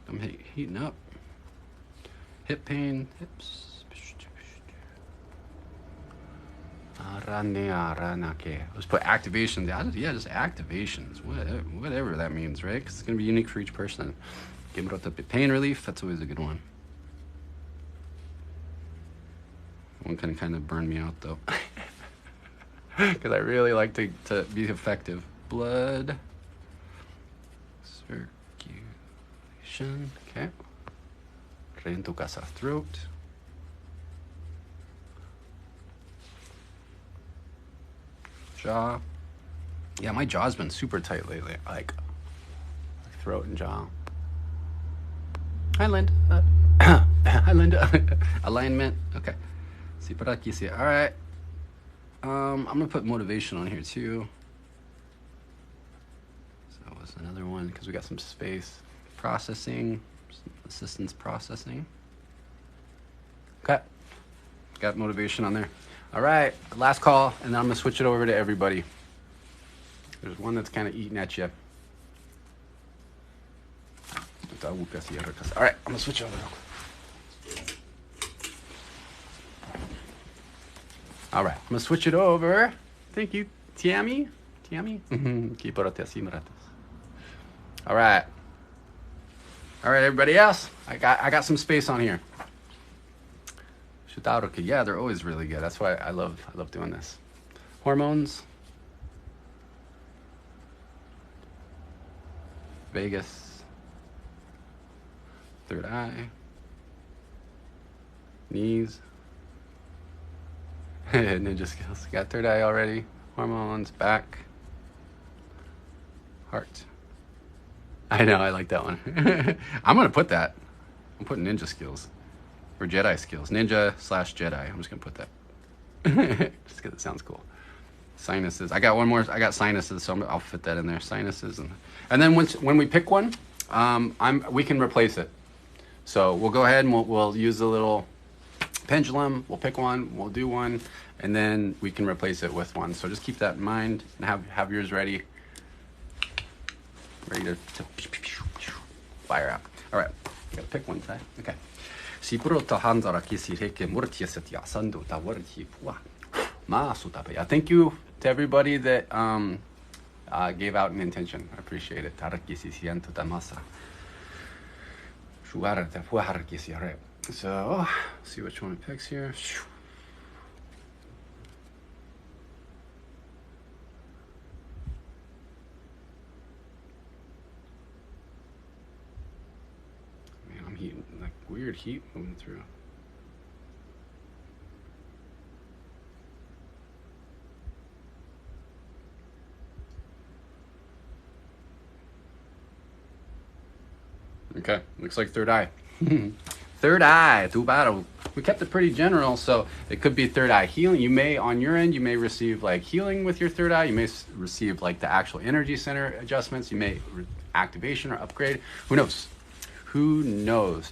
I'm heating up. Hip pain, hips. Let's put activations. Yeah, just activations. Whatever that means, right? Because it's going to be unique for each person. Pain relief, that's always a good one. One can kind of burn me out, though. Because I really like to be effective. Blood circulation. Okay. Throat. Jaw. Yeah, my jaw's been super tight lately. Throat and jaw. Hi, Linda. Hi, Linda. Alignment. Okay. All right. I'm gonna put motivation on here too. So that was another one because we got some space. Processing. Assistance processing. Okay. Got motivation on there. All right, last call, and then I'm going to switch it over to everybody. There's one that's kind of eating at you. All right, I'm going to switch over. All right, I'm going to switch it over. Thank you, Tiami. All right. All right, everybody else, I got some space on here. Yeah, they're always really good. That's why I love doing this. Hormones. Vagus. Third eye. Knees. Ninja skills. Got third eye already. Hormones, back, heart. I know, I like that one. I'm going to put that. I'm putting ninja skills. Or Jedi skills. Ninja/Jedi. I'm just going to put that. Just because it sounds cool. Sinuses. I got one more. I got sinuses, so I'll fit that in there. Sinuses. And then when we pick one, we can replace it. So we'll go ahead and we'll use the little pendulum. We'll pick one. We'll do one. And then we can replace it with one. So just keep that in mind and have yours ready. Ready to fire out. All right. You gotta pick one today. Okay. Thank you to everybody that gave out an intention. I appreciate it. So, see which one it picks here. Man, I'm heating, like weird heat moving through. Okay, looks like third eye. Third eye, Tubaru. We kept it pretty general, so it could be third eye healing. You may, on your end, you may receive like healing with your third eye. You may receive like the actual energy center adjustments. You may activation or upgrade. Who knows? Who knows?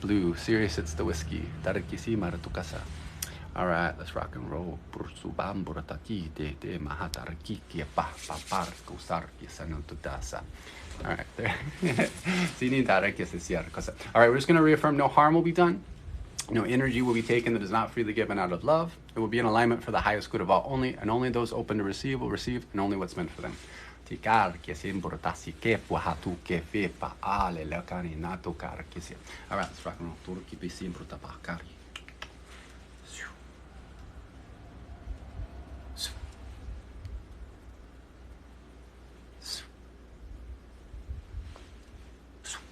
Blue, serious, it's the whiskey. All right, let's rock and roll. All right, there. All right, we're just going to reaffirm no harm will be done. No energy will be taken that is not freely given out of love. It will be in alignment for the highest good of all only, and only those open to receive will receive, and only what's meant for them. All right, let's rock and roll.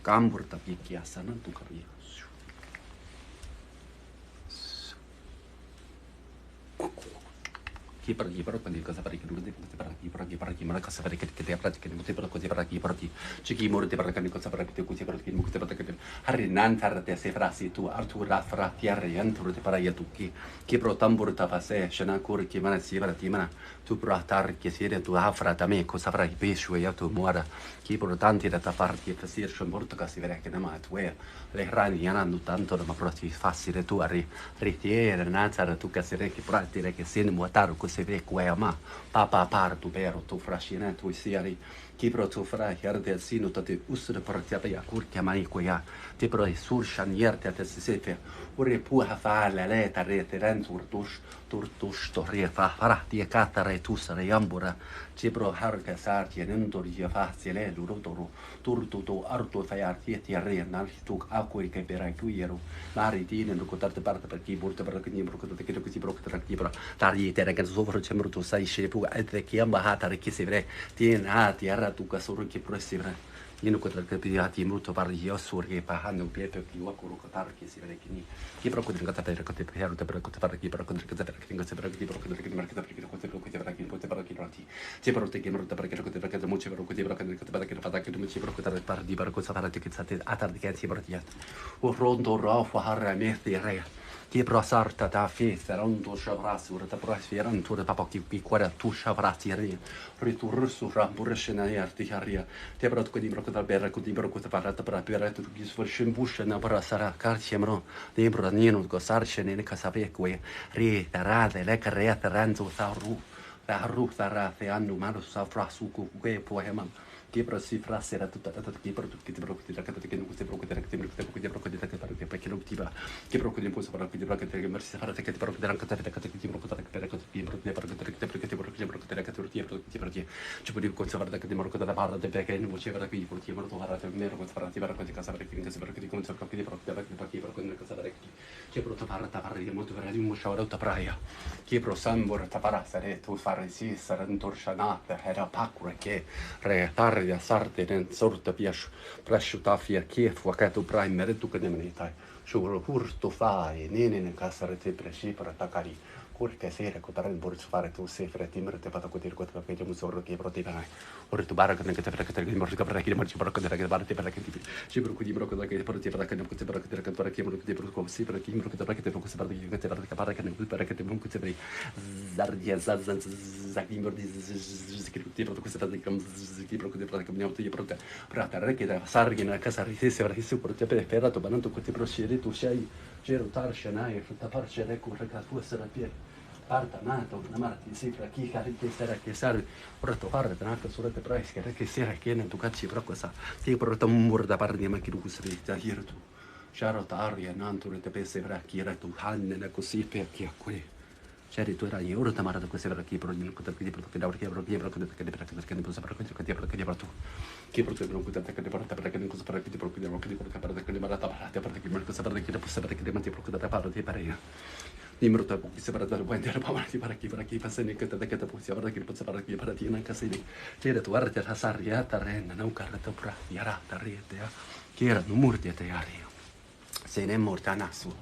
Kamburta pikiasana tu kabia. Keeper pandi cosa pari che dite para mara cosa pari che para che dite para cosa para che chiki morte para che cosa para che cosa para che mutte para che hari nan tarate se frasi tu artur rafra tiare entro te para yatuki che pro tambur ta fase shana kur che mana si para ti mana tu pro tar che si tu afra ta me cosa para che peshu ya tu muara che pro tanti da parti e fasir shon morto che si vera che ma tu le rani yana nu tanto ma pro ti fasire tu ari ritiere nazara tu che si re che pratire che se muataro se vede qua papa partu vero tu frascina tu siari chi pro tu fra herde sino tate usre partia ya kur chiamani qua ti pro surshan yerte te sefe ore pu hafa la leta rete renturtus turtus storia fa fara ti catare tu sare ambura ci pro harka sarti nentor ya fazi le lurotoro turtu to arto faiarti ti arena tu acqui che per tu iero mari ti ne cotarte parte per chi burta per che ni bro che si bro che ti bro tari te ragazzo sopra c'è tu sai shepu altre che amba hatare che si vre ti ti arra tu che soro che pro si vre io non che piati molto parli io sur che pa hanno pieto che io con cotar che si vede che ni che pro che cosa per che per per che fare che pro che cosa per che cosa per che pro che marca per che cosa per che per che pot per che prati ci pro che molto per che per che molto per che per che per che fata che tu ci pro che per di per cosa fare che state a tardi che ci pro ti o rondo rofa harra metti re che pro sarta ta festa rondo shavras ora ta pro sfera tu papa che qua tu shavras re ritur su fra burshena yarti haria te pro che di pro che per che di pro che parata per tu che sforschen busha na para sara carciamro de pro nino go sarchene ne casape que re tarade le carreta ranzo saru la ruta te hanno mano sa fra su que poema che pro si frase era tutta che pro che ti pro che che non si pro che ti pro che pro che perché non ti va che pro che non posso fare che pro che mersi fare che ti pro che anche te che ti pro che per che ti pro che per che ti pro che Kipro sambor taparasare tu farisi sarantorshanata era pacque re tarja sartinen sorta pias presciutafia kief wakatu primer tu kademenitai shuro hurto fai nenen kasarete prescipra takari kurke sere kutaren borts fare tu sefre timre te pata kutir kut pakai jamu sorro ke proteina urtu barak ne kete pera kete morka pera kete morka pera kete barate pera kete shibru kudi broko da kete prote pera kete kute pera kete pera kete morka kete broko si pera kete morka pera kete broko si pera kete pera kete pera kete morka kete pera zardia zazan zaki mordi zikri broko si pera kete broko de pera kete morka prote prata rekete sargina kasari si pera hisu prote pera to bananto kute proshiri tu shai Gero tarshanai ta parchere ku reka fuera pie parta nato na marti sifra ki hari ke sera ke sar porto parta na ka surate price ke sera ke na tu kachi prokosa ti porto murda pardi ma kiru kusri ta hirtu sharo ta aria nanture te pese fra ki tu hanne na così per chi qui Ceri tu era io ta marata questa vera chi pro di non poter che da perché che ne posso per questo che tu che pro che non poter che perché non posso per che pro che ne marata per che non posso per che posso per che manti pro che da parlo di pare nimero ta che se per da puoi andare para che passa ne che te posso per che posso per che para ti non casi di cere tu guarda ta sarria ta renna non carta pra yara ta rete che era no murti te ari se ne morta nasu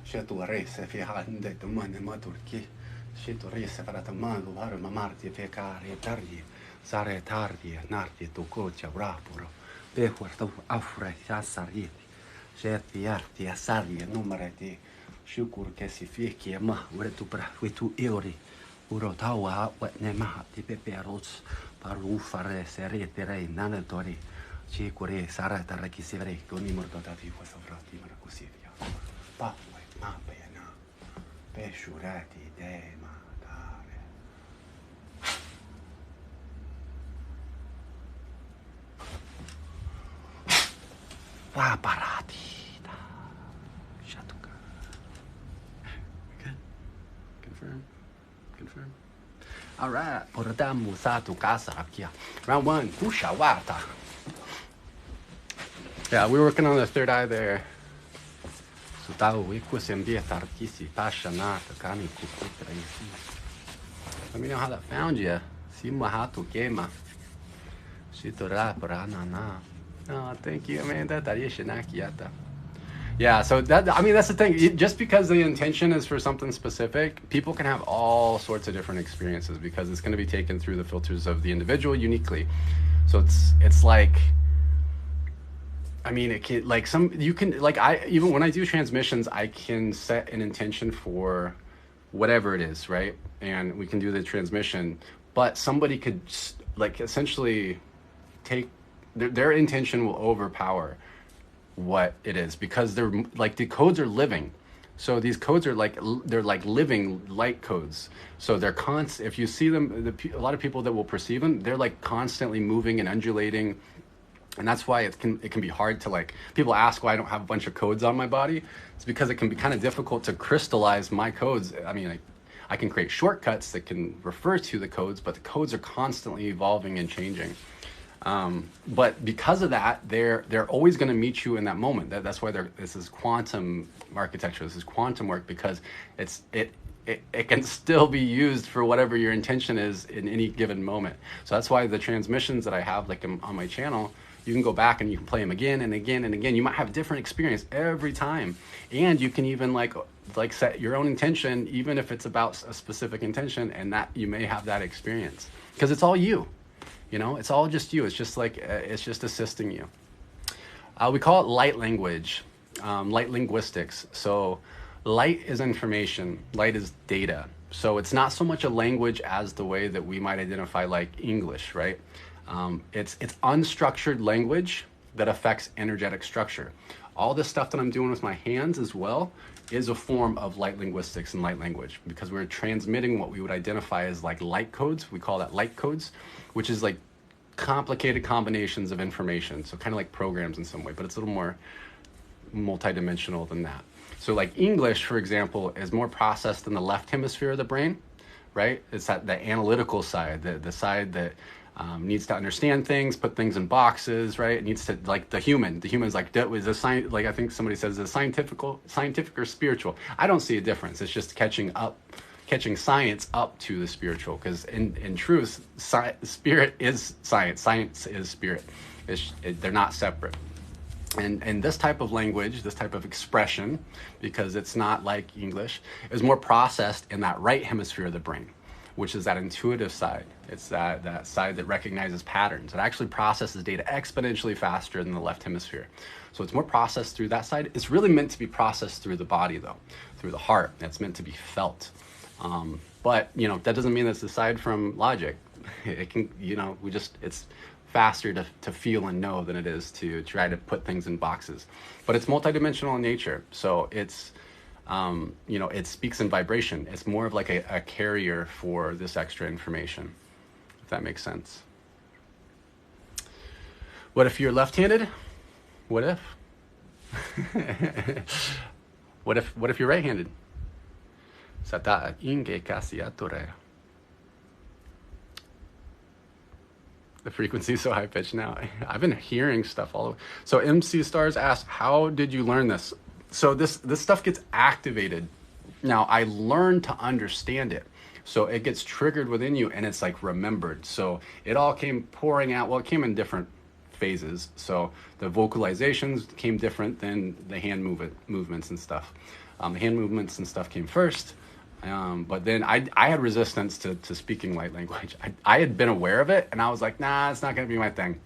se tu rese fi hande tu mane ma turchi se tu rese para ta mano varo ma marti fe cari tardi sare tardi narti tu cocia raporo pe quarto afre sa sarri se ti arti a sarri numere di shukur che si fichi ma ore tu pra tu euri uro tawa ne ma ti peperos paru fare serete rei nanatori ci cuore sarà tarra chi si vrei con i mortati questo fratti ma così via pa ma bene pesciurati de magare va parati shatuka okay confirm all right portamo sato casa aquí round 1 pusha wata. Yeah, we're working on the third eye there. Let me know how that found you. Oh, thank you, Amanda. Yeah, so that, I mean, that's the thing. Just because the intention is for something specific, people can have all sorts of different experiences because it's going to be taken through the filters of the individual uniquely. So it's like, I mean, it can, like you can, like even when I do transmissions, I can set an intention for whatever it is, right? And we can do the transmission, but somebody could like essentially take, their intention will overpower what it is because they're like, the codes are living. So these codes are like, they're like living light codes. So they're if you see them, a lot of people that will perceive them, they're like constantly moving and undulating. And that's why it can be hard to, like, people ask why I don't have a bunch of codes on my body. It's because it can be kind of difficult to crystallize my codes. I mean, I can create shortcuts that can refer to the codes, but the codes are constantly evolving and changing. But because of that, they're always going to meet you in that moment. That's why this is quantum architecture. This is quantum work because it can still be used for whatever your intention is in any given moment. So that's why the transmissions that I have, like on my channel, you can go back and you can play them again and again and again. You might have a different experience every time. And you can even like set your own intention, even if it's about a specific intention, and that you may have that experience. Because it's all you, it's all just you. It's just like, it's just assisting you. We call it light language, light linguistics. So light is information, light is data. So it's not so much a language as the way that we might identify like English, right? It's unstructured language that affects energetic structure. All this stuff that I'm doing with my hands as well is a form of light linguistics and light language because we're transmitting what we would identify as like light codes. We call that light codes, which is like complicated combinations of information. So kind of like programs in some way, but it's a little more multidimensional than that. So like English, for example, is more processed in the left hemisphere of the brain right? It's the analytical side, the side that needs to understand things, put things in boxes, right? It needs to, like the human's like, that was a science, like I think somebody says, is scientific or spiritual. I don't see a difference. It's just catching science up to the spiritual, because in truth, spirit is science, science is spirit. They're not separate. And this type of language, this type of expression, because it's not like English, is more processed in that right hemisphere of the brain, which is that intuitive side. It's that side that recognizes patterns. It actually processes data exponentially faster than the left hemisphere. So it's more processed through that side. It's really meant to be processed through the body, though, through the heart. It's meant to be felt. But, that doesn't mean it's aside from logic. It can, it's faster to feel and know than it is to try to put things in boxes. But it's multidimensional in nature. So it's, it speaks in vibration. It's more of like a carrier for this extra information, if that makes sense. What if you're left-handed? What if? What if you're right-handed? Sata inge kasiature. The frequency is so high pitched now. I've been hearing stuff all over. So MC Stars asked, how did you learn this? So this stuff gets activated. Now I learned to understand it. So it gets triggered within you and it's like remembered. So it all came pouring out. Well, it came in different phases. So the vocalizations came different than the hand movements and stuff. The hand movements and stuff came first. But then I had resistance to speaking light language. I had been aware of it and I was like, nah, it's not going to be my thing.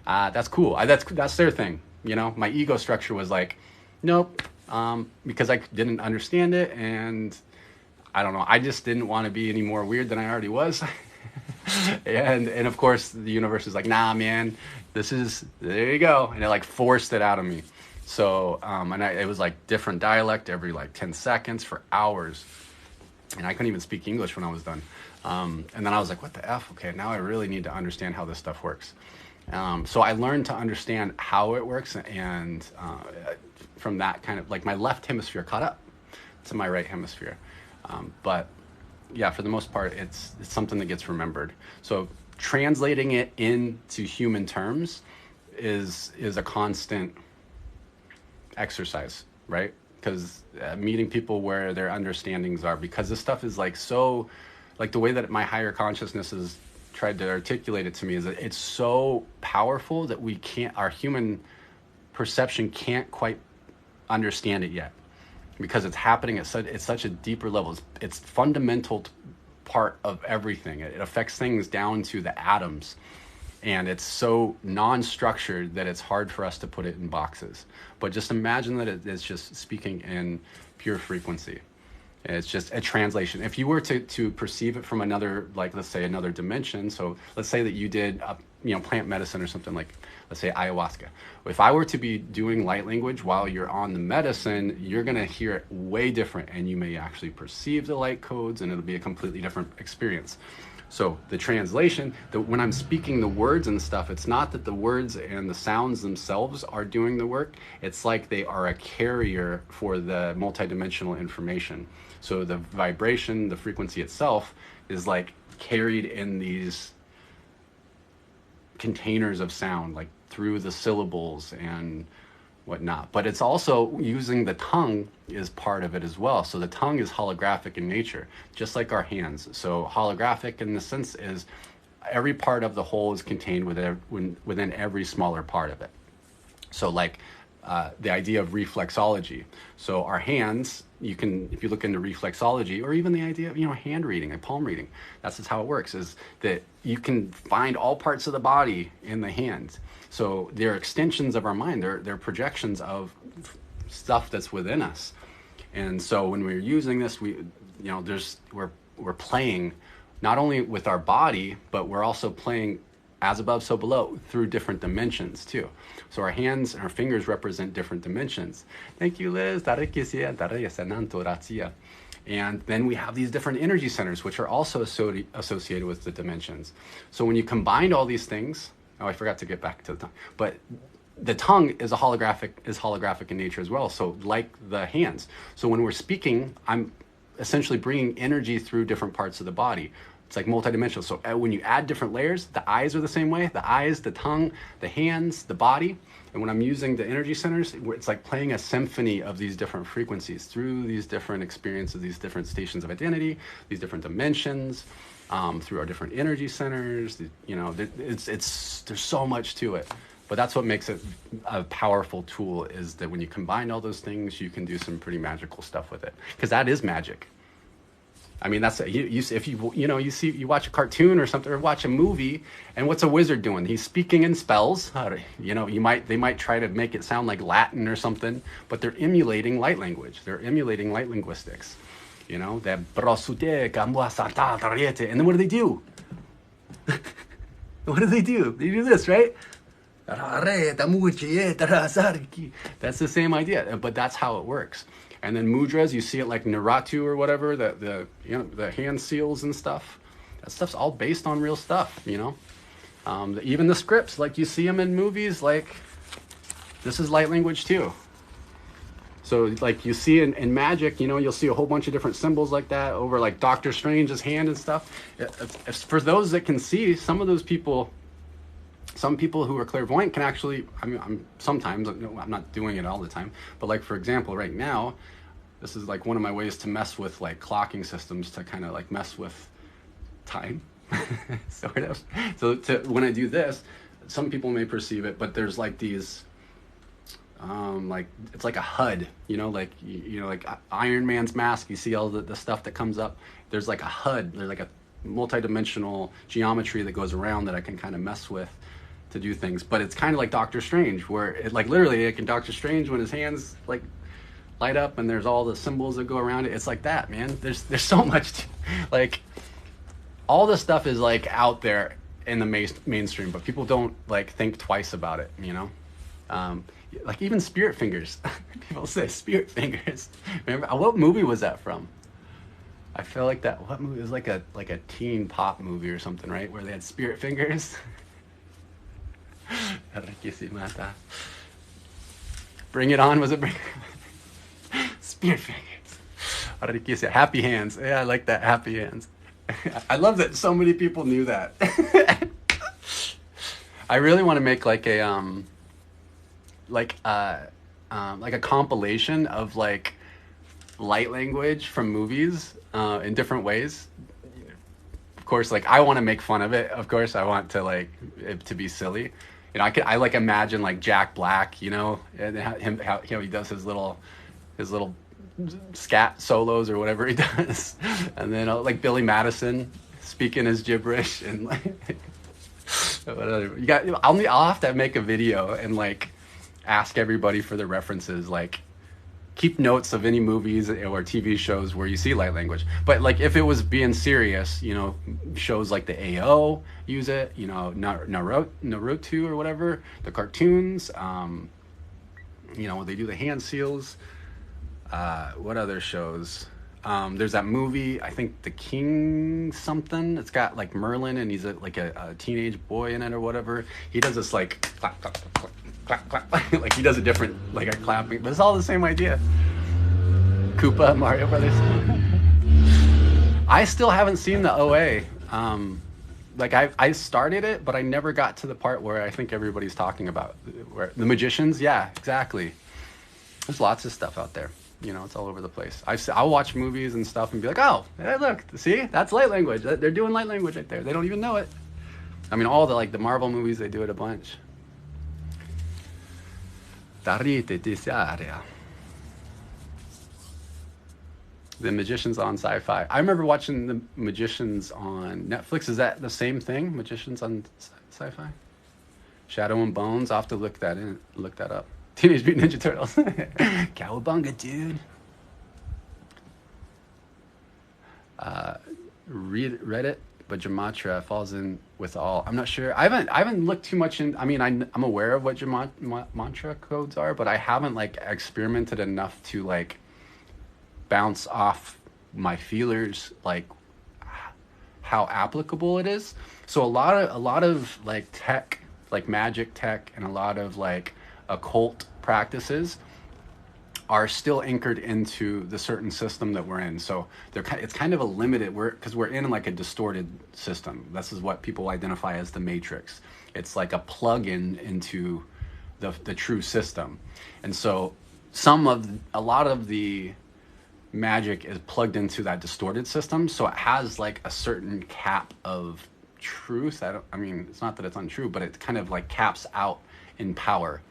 That's cool. That's their thing. My ego structure was like, nope. Because I didn't understand it. And I don't know. I just didn't want to be any more weird than I already was. and of course the universe is like, nah, man, there you go. And it like forced it out of me. So, it was like different dialect every like 10 seconds for hours. And I couldn't even speak English when I was done. And then I was like, what the F? Okay, now I really need to understand how this stuff works. So I learned to understand how it works. And from that kind of, like my left hemisphere caught up to my right hemisphere. But yeah, for the most part, it's something that gets remembered. So translating it into human terms is a constant exercise, right? Because meeting people where their understandings are, because this stuff is like so, like the way that my higher consciousness has tried to articulate it to me is that it's so powerful that our human perception can't quite understand it yet, because it's happening at such a deeper level. It's fundamental part of everything. It affects things down to the atoms. And it's so non-structured that it's hard for us to put it in boxes. But just imagine that it's just speaking in pure frequency. It's just a translation. If you were to perceive it from another, like let's say another dimension, so let's say that you did plant medicine or something like, let's say ayahuasca. If I were to be doing light language while you're on the medicine, you're gonna hear it way different, and you may actually perceive the light codes, and it'll be a completely different experience. So the translation, when I'm speaking the words and stuff, it's not that the words and the sounds themselves are doing the work. It's like they are a carrier for the multidimensional information. So the vibration, the frequency itself is like carried in these containers of sound, like through the syllables and whatnot. But it's also using the tongue is part of it as well. So the tongue is holographic in nature, just like our hands. So holographic in the sense is every part of the whole is contained within every smaller part of it. So like the idea of reflexology. So our hands, if you look into reflexology, or even the idea of hand reading and palm reading, that's just how it works, is that you can find all parts of the body in the hands. So they're extensions of our mind. They're projections of stuff that's within us. And so when we're using this, we're playing not only with our body, but we're also playing as above, so below through different dimensions too. So our hands and our fingers represent different dimensions. Thank you, Liz. And then we have these different energy centers, which are also associated with the dimensions. So when you combine all these things, I forgot to get back to the tongue, but the tongue is holographic in nature as well. So like the hands. So when we're speaking, essentially bringing energy through different parts of the body. It's like multidimensional. So when you add different layers, the eyes are the same way, the eyes, the tongue, the hands, the body. And when I'm using the energy centers, it's like playing a symphony of these different frequencies through these different experiences, these different stations of identity, these different dimensions, through our different energy centers. You know, there's so much to it. But that's what makes it a powerful tool, is that when you combine all those things, you can do some pretty magical stuff with it. Because that is magic. I mean, that's if you watch a cartoon or something, or watch a movie, and what's a wizard doing? He's speaking in spells. They might try to make it sound like Latin or something, but they're emulating light language. They're emulating light linguistics. You know, that and then what do? What do? They do this, right? That's the same idea, but that's how it works. And then mudras, you see it like Naratu or whatever, the hand seals and stuff. That stuff's all based on real stuff, you know. Even the scripts, like you see them in movies, like this is light language too. So like you see in magic, you know, you'll see a whole bunch of different symbols like that over like Doctor Strange's hand and stuff. For those that can see, some people who are clairvoyant can actually, I'm not doing it all the time, but like, for example, right now, this is like one of my ways to mess with like clocking systems, to kind of like mess with time, sort of. So when I do this, some people may perceive it, but there's like these, like, it's like a HUD, you know, like, like Iron Man's mask, you see all the stuff that comes up. There's like a HUD, there's like a multi-dimensional geometry that goes around that I can kind of mess with to do things. But it's kind of like Doctor Strange, where it like literally like in Doctor Strange, when his hands like light up and there's all the symbols that go around it, it's like that, man. There's so much like all this stuff is like out there in the mainstream, but people don't like think twice about it, you know. Like even spirit fingers. People say spirit fingers. Remember, what movie was that from? I feel like what movie? It was like a teen pop movie or something, right? Where they had spirit fingers. Bring It On, was it? Spirit fingers. Happy hands. Yeah, I like that. Happy hands. I love that so many people knew that. I really want to make like a compilation of like light language from movies in different ways. Of course, like I want to make fun of it. Of course, I want to like it to be silly. You know, I like imagine like Jack Black, you know, and how he does his little scat solos or whatever he does, and then like Billy Madison speaking his gibberish and like whatever. I'll have to make a video and like ask everybody for the references, like keep notes of any movies or TV shows where you see light language. But like if it was being serious, you know, shows like the AO use it, you know, Naruto or whatever, the cartoons, you know, they do the hand seals. What other shows? There's that movie, I think The King something. It's got like Merlin and he's like a teenage boy in it or whatever. He does this like clap, clap, clap, clap, clap, clap. Like he does a different, like a clapping, but it's all the same idea. Koopa, Mario Brothers. I still haven't seen the OA. Like I started it, but I never got to the part where I think everybody's talking about, where the magicians. Yeah, exactly. There's lots of stuff out there. You know, it's all over the place. I'll watch movies and stuff and be like, oh, hey, look, see, that's light language. They're doing light language right there. They don't even know it. I mean, all the Marvel movies, they do it a bunch. The Magicians on Sci-Fi. I remember watching The Magicians on Netflix. Is that the same thing? Magicians on Sci-Fi? Shadow and Bones. I'll have to look that up. Teenage Mutant Ninja Turtles. Cowabunga, dude. Read it, but Gematria falls in with all. I'm not sure. I haven't looked too much in. I mean, I'm aware of what Gematria codes are, but I haven't like experimented enough to like bounce off my feelers like how applicable it is. So a lot of like tech, like magic tech, and a lot of like occult practices are still anchored into the certain system that we're in. So it's kind of a limited, because we're in like a distorted system. This is what people identify as the matrix. It's like a plug-in into the true system. And so a lot of the magic is plugged into that distorted system. So it has like a certain cap of truth. I mean, it's not that it's untrue, but it kind of like caps out in power.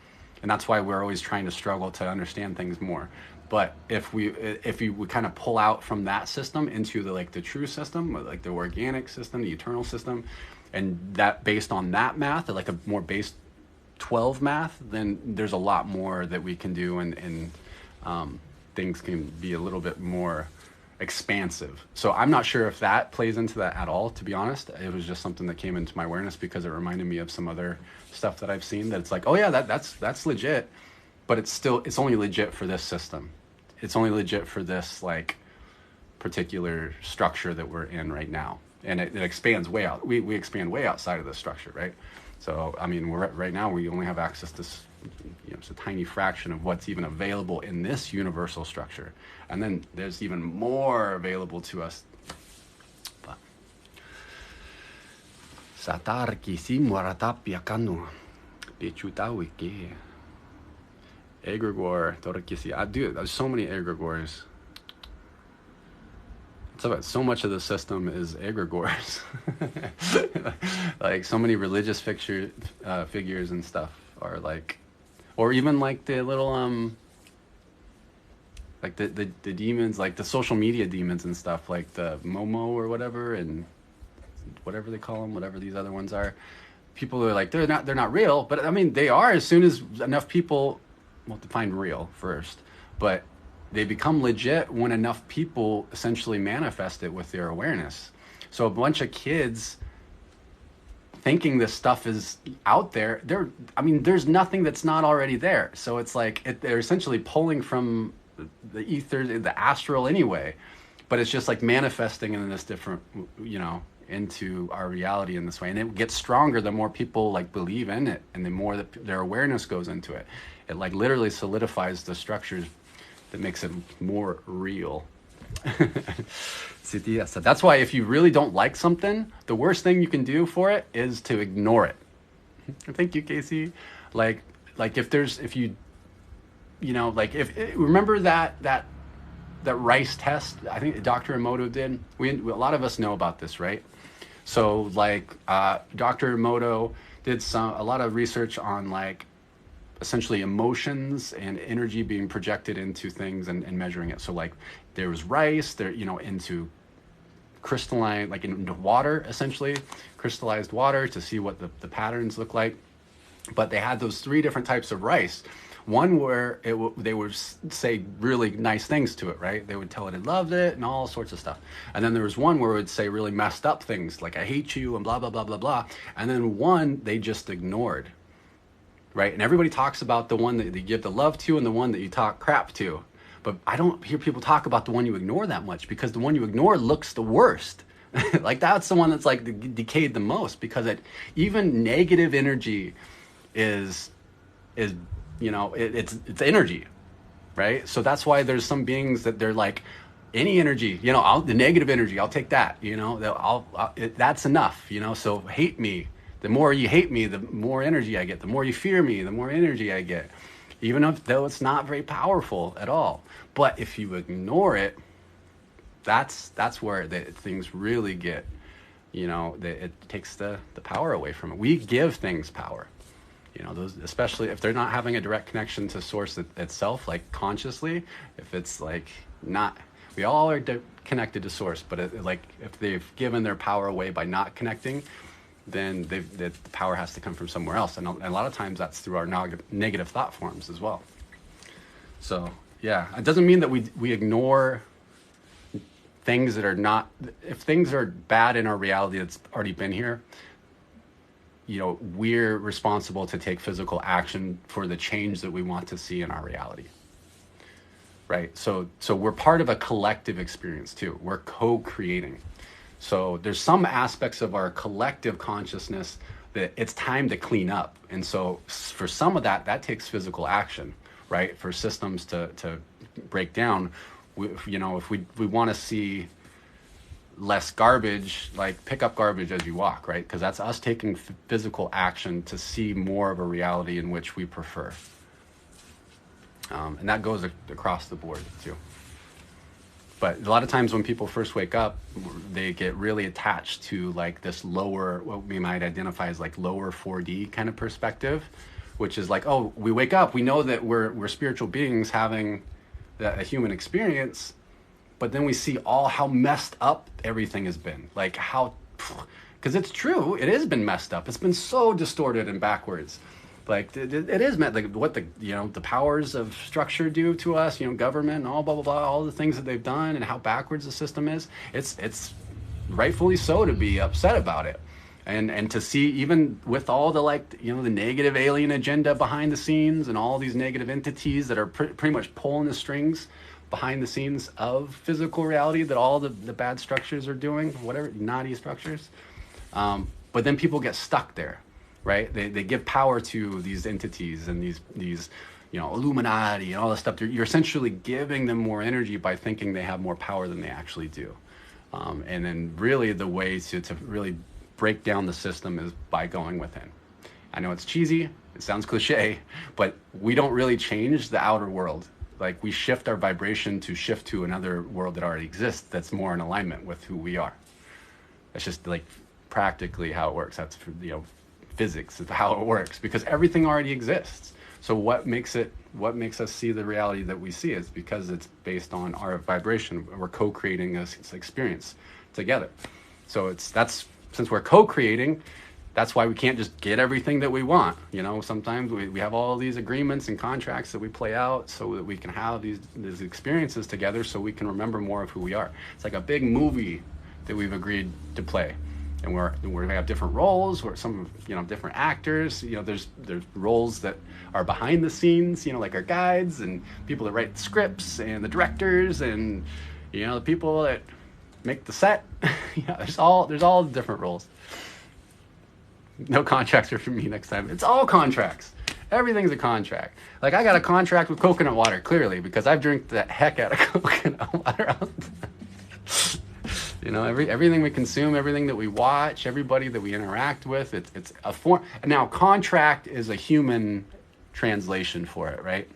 And that's why we're always trying to struggle to understand things more. But if we kind of pull out from that system into the true system, like the organic system, the eternal system, and that based on that math, or like a more base 12 math, then there's a lot more that we can do, and things can be a little bit more expansive. So I'm not sure if that plays into that at all, to be honest. It was just something that came into my awareness because it reminded me of some other stuff that I've seen, that it's like, oh yeah, that's legit, but it's only legit for this system. It's only legit for this like particular structure that we're in right now. And it expands way out. We expand way outside of this structure, right? So, I mean, right now we only have access to it's a tiny fraction of what's even available in this universal structure. And then there's even more available to us. Satarki simuaratapia kanu pichutawiki. Egregore torkisi. Dude, there's so many egregores. So much of the system is egregores. Like so many religious figures and stuff are like, or even like the little like the demons, like the social media demons and stuff, like the Momo or whatever, and whatever they call them, whatever these other ones are. People are like, they're not real, but I mean they are as soon as enough people, well, define real first, but they become legit when enough people essentially manifest it with their awareness. So a bunch of kids thinking this stuff is out there, there's nothing that's not already there. So it's like they're essentially pulling from the ether, the astral anyway, but it's just like manifesting in this different, into our reality in this way. And it gets stronger the more people like believe in it, and the more that their awareness goes into it. It like literally solidifies the structures that makes it more real. So that's why if you really don't like something, the worst thing you can do for it is to ignore it. Thank you, Casey. Like if you remember that rice test I think Dr. Emoto did. A lot of us know about this, right? So like Dr. Emoto did a lot of research on like essentially emotions and energy being projected into things and measuring it. So like there was rice there, into crystalline, like into water, essentially crystallized water, to see what the patterns look like. But they had those 3 different types of rice. One where they would say really nice things to it, right? They would tell it loved it and all sorts of stuff. And then there was one where it would say really messed up things like I hate you and blah, blah, blah, blah, blah. And then one they just ignored. Right? And everybody talks about the one that you give the love to and the one that you talk crap to. But I don't hear people talk about the one you ignore that much, because the one you ignore looks the worst. Like that's the one that's like decayed the most, because even negative energy is it's energy, right? So that's why there's some beings that they're like, any energy, the negative energy, I'll take that, that's enough, so hate me. The more you hate me, the more energy I get. The more you fear me, the more energy I get. Even though it's not very powerful at all. But if you ignore it, that's where things really get, it takes the power away from it. We give things power. Those, especially if they're not having a direct connection to source itself, like consciously, if it's like not, we all are connected to source, but if they've given their power away by not connecting, then the power has to come from somewhere else. And a lot of times that's through our negative thought forms as well. So yeah, it doesn't mean that we ignore things that are not, if things are bad in our reality that's already been here, we're responsible to take physical action for the change that we want to see in our reality. Right? So we're part of a collective experience too. We're co-creating. So there's some aspects of our collective consciousness that it's time to clean up. And so for some of that takes physical action, right? For systems to break down, if we want to see less garbage, like pick up garbage as you walk, right? Because that's us taking physical action to see more of a reality in which we prefer. And that goes across the board too. But a lot of times when people first wake up, they get really attached to like this lower, what we might identify as like lower 4D kind of perspective, which is like, oh, we wake up, we know that we're spiritual beings having a human experience, but then we see all how messed up everything has been. Like how, because it's true, it has been messed up. It's been so distorted and backwards. Like it is meant, like what the powers of structure do to us, government and all blah blah blah, all the things that they've done and how backwards the system is. It's rightfully so to be upset about it, and to see even with all the the negative alien agenda behind the scenes and all these negative entities that are pretty much pulling the strings behind the scenes of physical reality that all the bad structures are doing, whatever naughty structures. But then people get stuck there. Right? They give power to these entities and these Illuminati and all this stuff. You're essentially giving them more energy by thinking they have more power than they actually do. And then really the way to really break down the system is by going within. I know it's cheesy, it sounds cliche, but we don't really change the outer world. Like we shift our vibration to shift to another world that already exists that's more in alignment with who we are. That's just like practically how it works. That's physics is how it works, because everything already exists. So what makes us see the reality that we see is because it's based on our vibration. We're co-creating this experience together. So that's since we're co-creating, that's why we can't just get everything that we want. Sometimes we have all these agreements and contracts that we play out so that we can have these experiences together, so we can remember more of who we are. It's like a big movie that we've agreed to play. And we're going to have different roles. We're some different actors. There's roles that are behind the scenes. Like our guides and people that write scripts and the directors and the people that make the set. There's all different roles. No contracts are for me next time. It's all contracts. Everything's a contract. Like I got a contract with coconut water clearly because I've drank the heck out of coconut water. Everything we consume, everything that we watch, everybody that we interact with, it's a form. Now, contract is a human translation for it, right?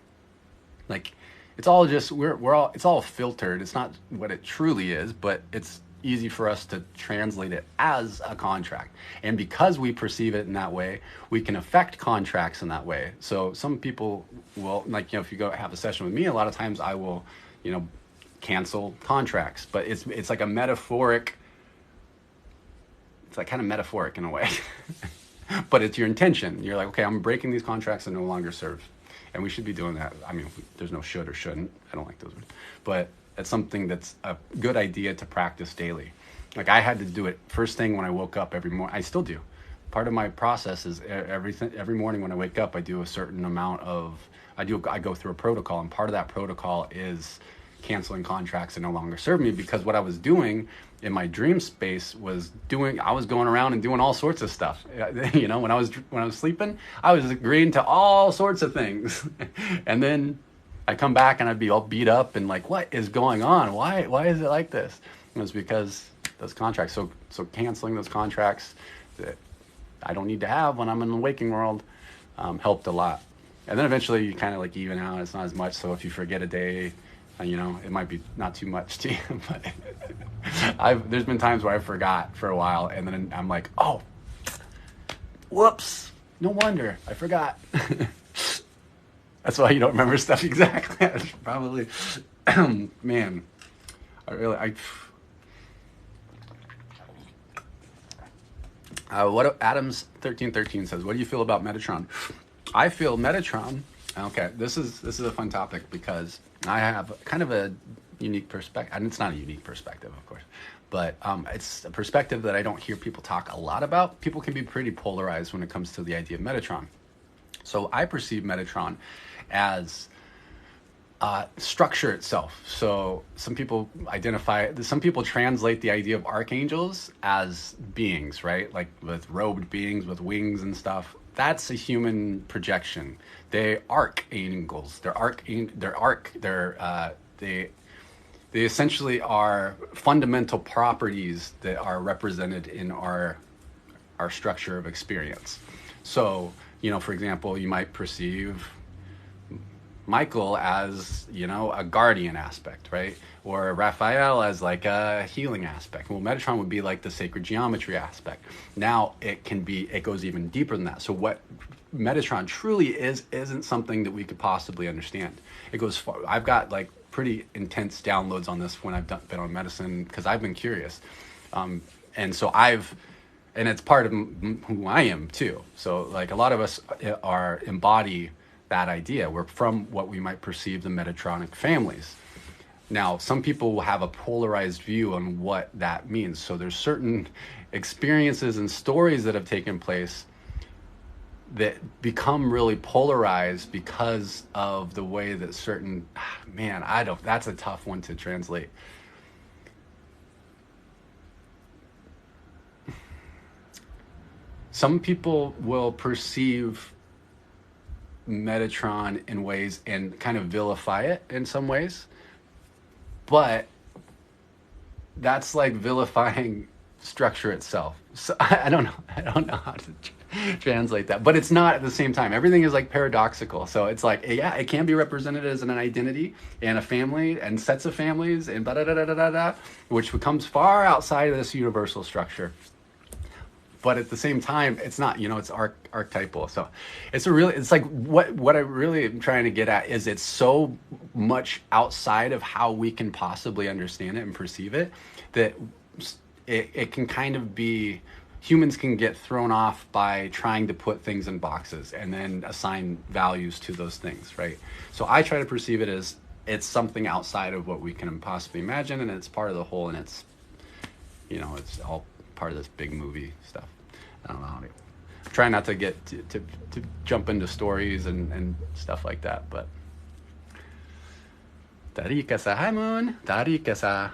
Like, it's all just it's all filtered. It's not what it truly is, but it's easy for us to translate it as a contract. And because we perceive it in that way, we can affect contracts in that way. So some people will, if you go have a session with me, a lot of times I will, cancel contracts, but it's like a metaphoric. It's like kind of metaphoric in a way, but it's your intention. You're like, okay, I'm breaking these contracts that no longer serve, and we should be doing that. I mean, there's no should or shouldn't. I don't like those words, but it's something that's a good idea to practice daily. Like I had to do it first thing when I woke up every morning. I still do. Part of my process is every morning when I wake up, I do a certain amount of. I go through a protocol, and part of that protocol is canceling contracts that no longer serve me, because what I was doing in my dream space I was going around and doing all sorts of stuff. When I was sleeping, I was agreeing to all sorts of things. And then I come back and I'd be all beat up and like, what is going on? Why is it like this? And it's because those contracts. So canceling those contracts that I don't need to have when I'm in the waking world helped a lot. And then eventually you kind of like even out. It's not as much. So if you forget a day, it might be not too much to you, but there's been times where I forgot for a while, and then I'm like, oh, whoops, no wonder I forgot. That's why you don't remember stuff exactly. Probably, man, what Adams 1313 says, what do you feel about Metatron? I feel Metatron. Okay, this is a fun topic because I have kind of a unique perspective. And it's not a unique perspective, of course, but it's a perspective that I don't hear people talk a lot about. People can be pretty polarized when it comes to the idea of Metatron. So I perceive Metatron as structure itself. So some people translate the idea of archangels as beings, right? Like with robed beings with wings and stuff. That's a human projection. They arc angles. They essentially are fundamental properties that are represented in our structure of experience. So, for example, you might perceive Michael as, a guardian aspect, right? Or Raphael as like a healing aspect. Well, Metatron would be like the sacred geometry aspect. Now it goes even deeper than that. So what Metatron truly isn't something that we could possibly understand. It goes far. I've got like pretty intense downloads on this when I've been on medicine, because I've been curious. And so and it's part of who I am too. So like a lot of us embody that idea. We're from what we might perceive the Metatronic families. Now, some people will have a polarized view on what that means. So there's certain experiences and stories that have taken place that become really polarized because of the way that that's a tough one to translate. Some people will perceive Metatron in ways and kind of vilify it in some ways, but that's like vilifying structure itself. So I don't know how to translate that, but it's not at the same time. Everything is like paradoxical. So it's like, yeah, it can be represented as an identity and a family and sets of families and which becomes far outside of this universal structure. But at the same time, it's not, it's archetypal. So it's like what I really am trying to get at is it's so much outside of how we can possibly understand it and perceive it, that it can kind of be, humans can get thrown off by trying to put things in boxes and then assign values to those things, right? So I try to perceive it as it's something outside of what we can possibly imagine, and it's part of the whole, and it's, it's all part of this big movie stuff. I don't know how to try not to get to jump into stories and stuff like that, but Tarika-sa, hi Moon. Tarika-sa.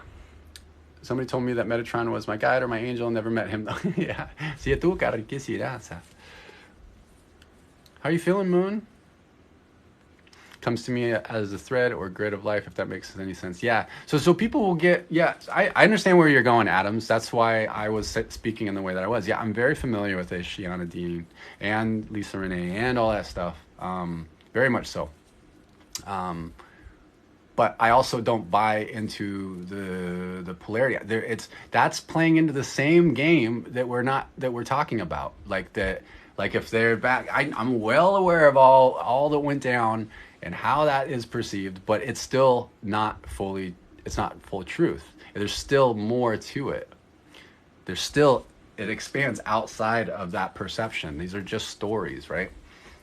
Somebody told me that Metatron was my guide or my angel. Never met him though. Yeah. Si tú, Tarika-sa. How are you feeling, Moon? Comes to me as a thread or grid of life, if that makes any sense. Yeah. So people will get, I understand where you're going, Adams. That's why I was speaking in the way that I was. Yeah, I'm very familiar with Shiana Dean and Lisa Renee and all that stuff. Very much so. But I also don't buy into the polarity. That's playing into the same game that we're talking about. Like if they're back, I'm well aware of all that went down and how that is perceived, but it's still not full truth. There's still more to it. It expands outside of that perception. These are just stories, right?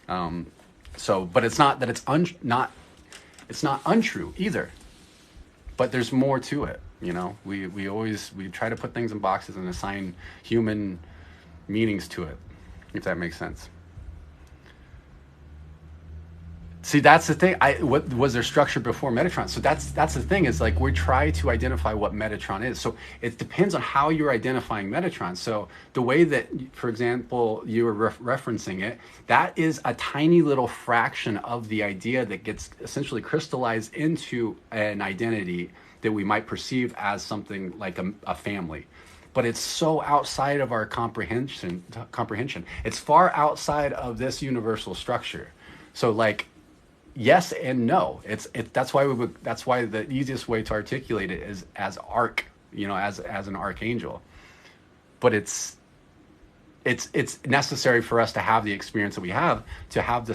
But it's not that it's not untrue either, but there's more to it. We try to put things in boxes and assign human meanings to it, if that makes sense. See, that's the thing. What was their structure before Metatron? So that's the thing, is like we try to identify what Metatron is. So it depends on how you're identifying Metatron. So the way that, for example, you were referencing it, that is a tiny little fraction of the idea that gets essentially crystallized into an identity that we might perceive as something like a family. But it's so outside of our comprehension. It's far outside of this universal structure. So like, yes and no. That's why the easiest way to articulate it is as arc, as an archangel. But it's necessary for us to have the experience that we have, to have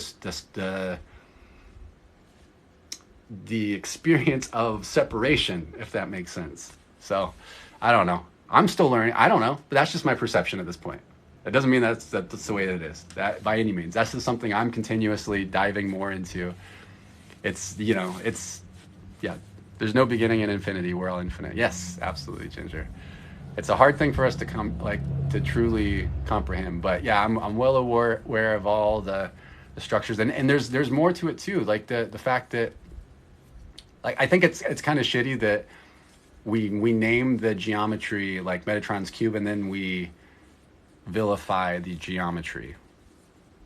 the experience of separation, if that makes sense. So I don't know. I'm still learning. I don't know, but that's just my perception at this point. That doesn't mean that's the way it is, that by any means. That's just something I'm continuously diving more into. There's no beginning in infinity. We're all infinite. Yes, absolutely, Ginger. It's a hard thing for us to truly comprehend. But yeah, I'm well aware of all the structures, and there's more to it too. Like the fact that, like, I think it's kind of shitty that we name the geometry like Metatron's cube, and then we vilify the geometry.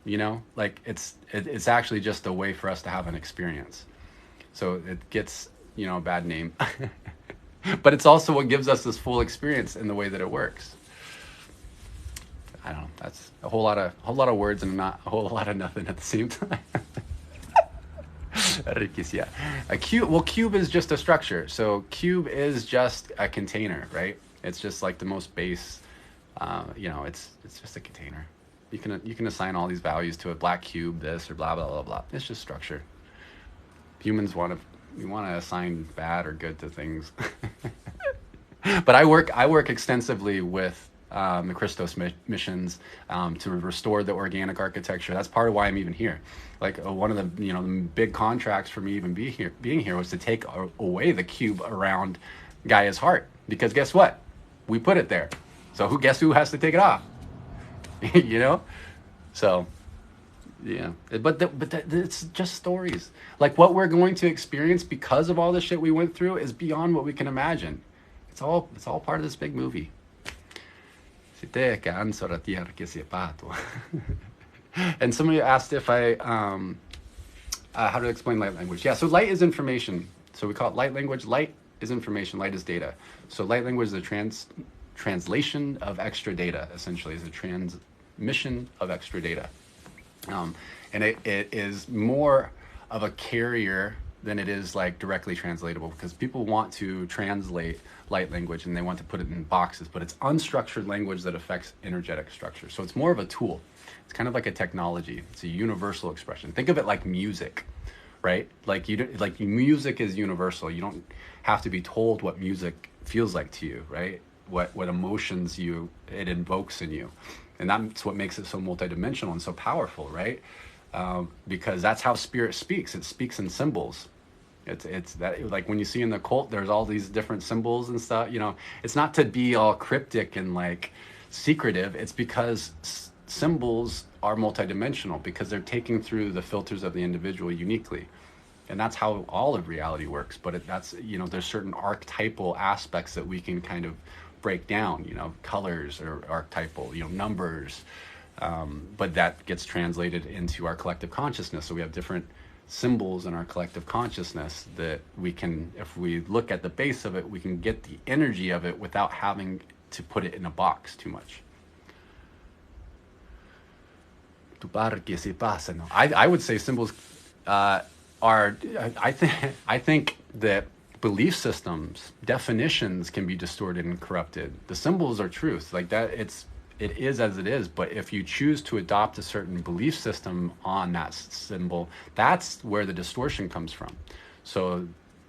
you know, like it's actually just a way for us to have an experience. So it gets, you know, a bad name. But it's also what gives us this full experience in the way that it works. I don't know. That's a whole lot of words and not a whole lot of nothing at the same time. Yeah. A cube. Well, cube is just a structure. So cube is just a container, right? It's just like the most base. You know, it's just a container. You can assign all these values to a black cube, this or blah blah blah blah. It's just structure. Humans want to assign bad or good to things. But I work extensively with the Christos missions to restore the organic architecture. That's part of why I'm even here. Like one of the, you know, the big contracts for me even being here was to take away the cube around Gaia's heart, because guess what? We put it there. So guess who has to take it off? You know? So yeah, but it's just stories. Like what we're going to experience because of all the shit we went through is beyond what we can imagine. It's all part of this big movie. And somebody asked if I how to explain light language. Yeah, so light is information. So we call it light language. Light is information. Light is data. So light language is a translation of extra data. Essentially, is a transmission of extra data. And it is more of a carrier than it is like directly translatable, because people want to translate light language and they want to put it in boxes, but it's unstructured language that affects energetic structure. So it's more of a tool. It's kind of like a technology. It's a universal expression. Think of it like music, right? Like music is universal. You don't have to be told what music feels like to you, right? What emotions it invokes in you. And that's what makes it so multidimensional and so powerful, right? Because that's how spirit speaks. It speaks in symbols. It's that, like when you see in the cult, there's all these different symbols and stuff. You know, it's not to be all cryptic and like secretive. It's because symbols are multidimensional, because they're taking through the filters of the individual uniquely, and that's how all of reality works. But that's, you know, there's certain archetypal aspects that we can kind of break down. You know, colors or archetypal, you know, numbers. But that gets translated into our collective consciousness. So we have different symbols in our collective consciousness that we can, if we look at the base of it, we can get the energy of it without having to put it in a box too much. I would say symbols are, I think that belief systems, definitions can be distorted and corrupted. The symbols are truth, like that. It is as it is, but if you choose to adopt a certain belief system on that symbol, that's where the distortion comes from. So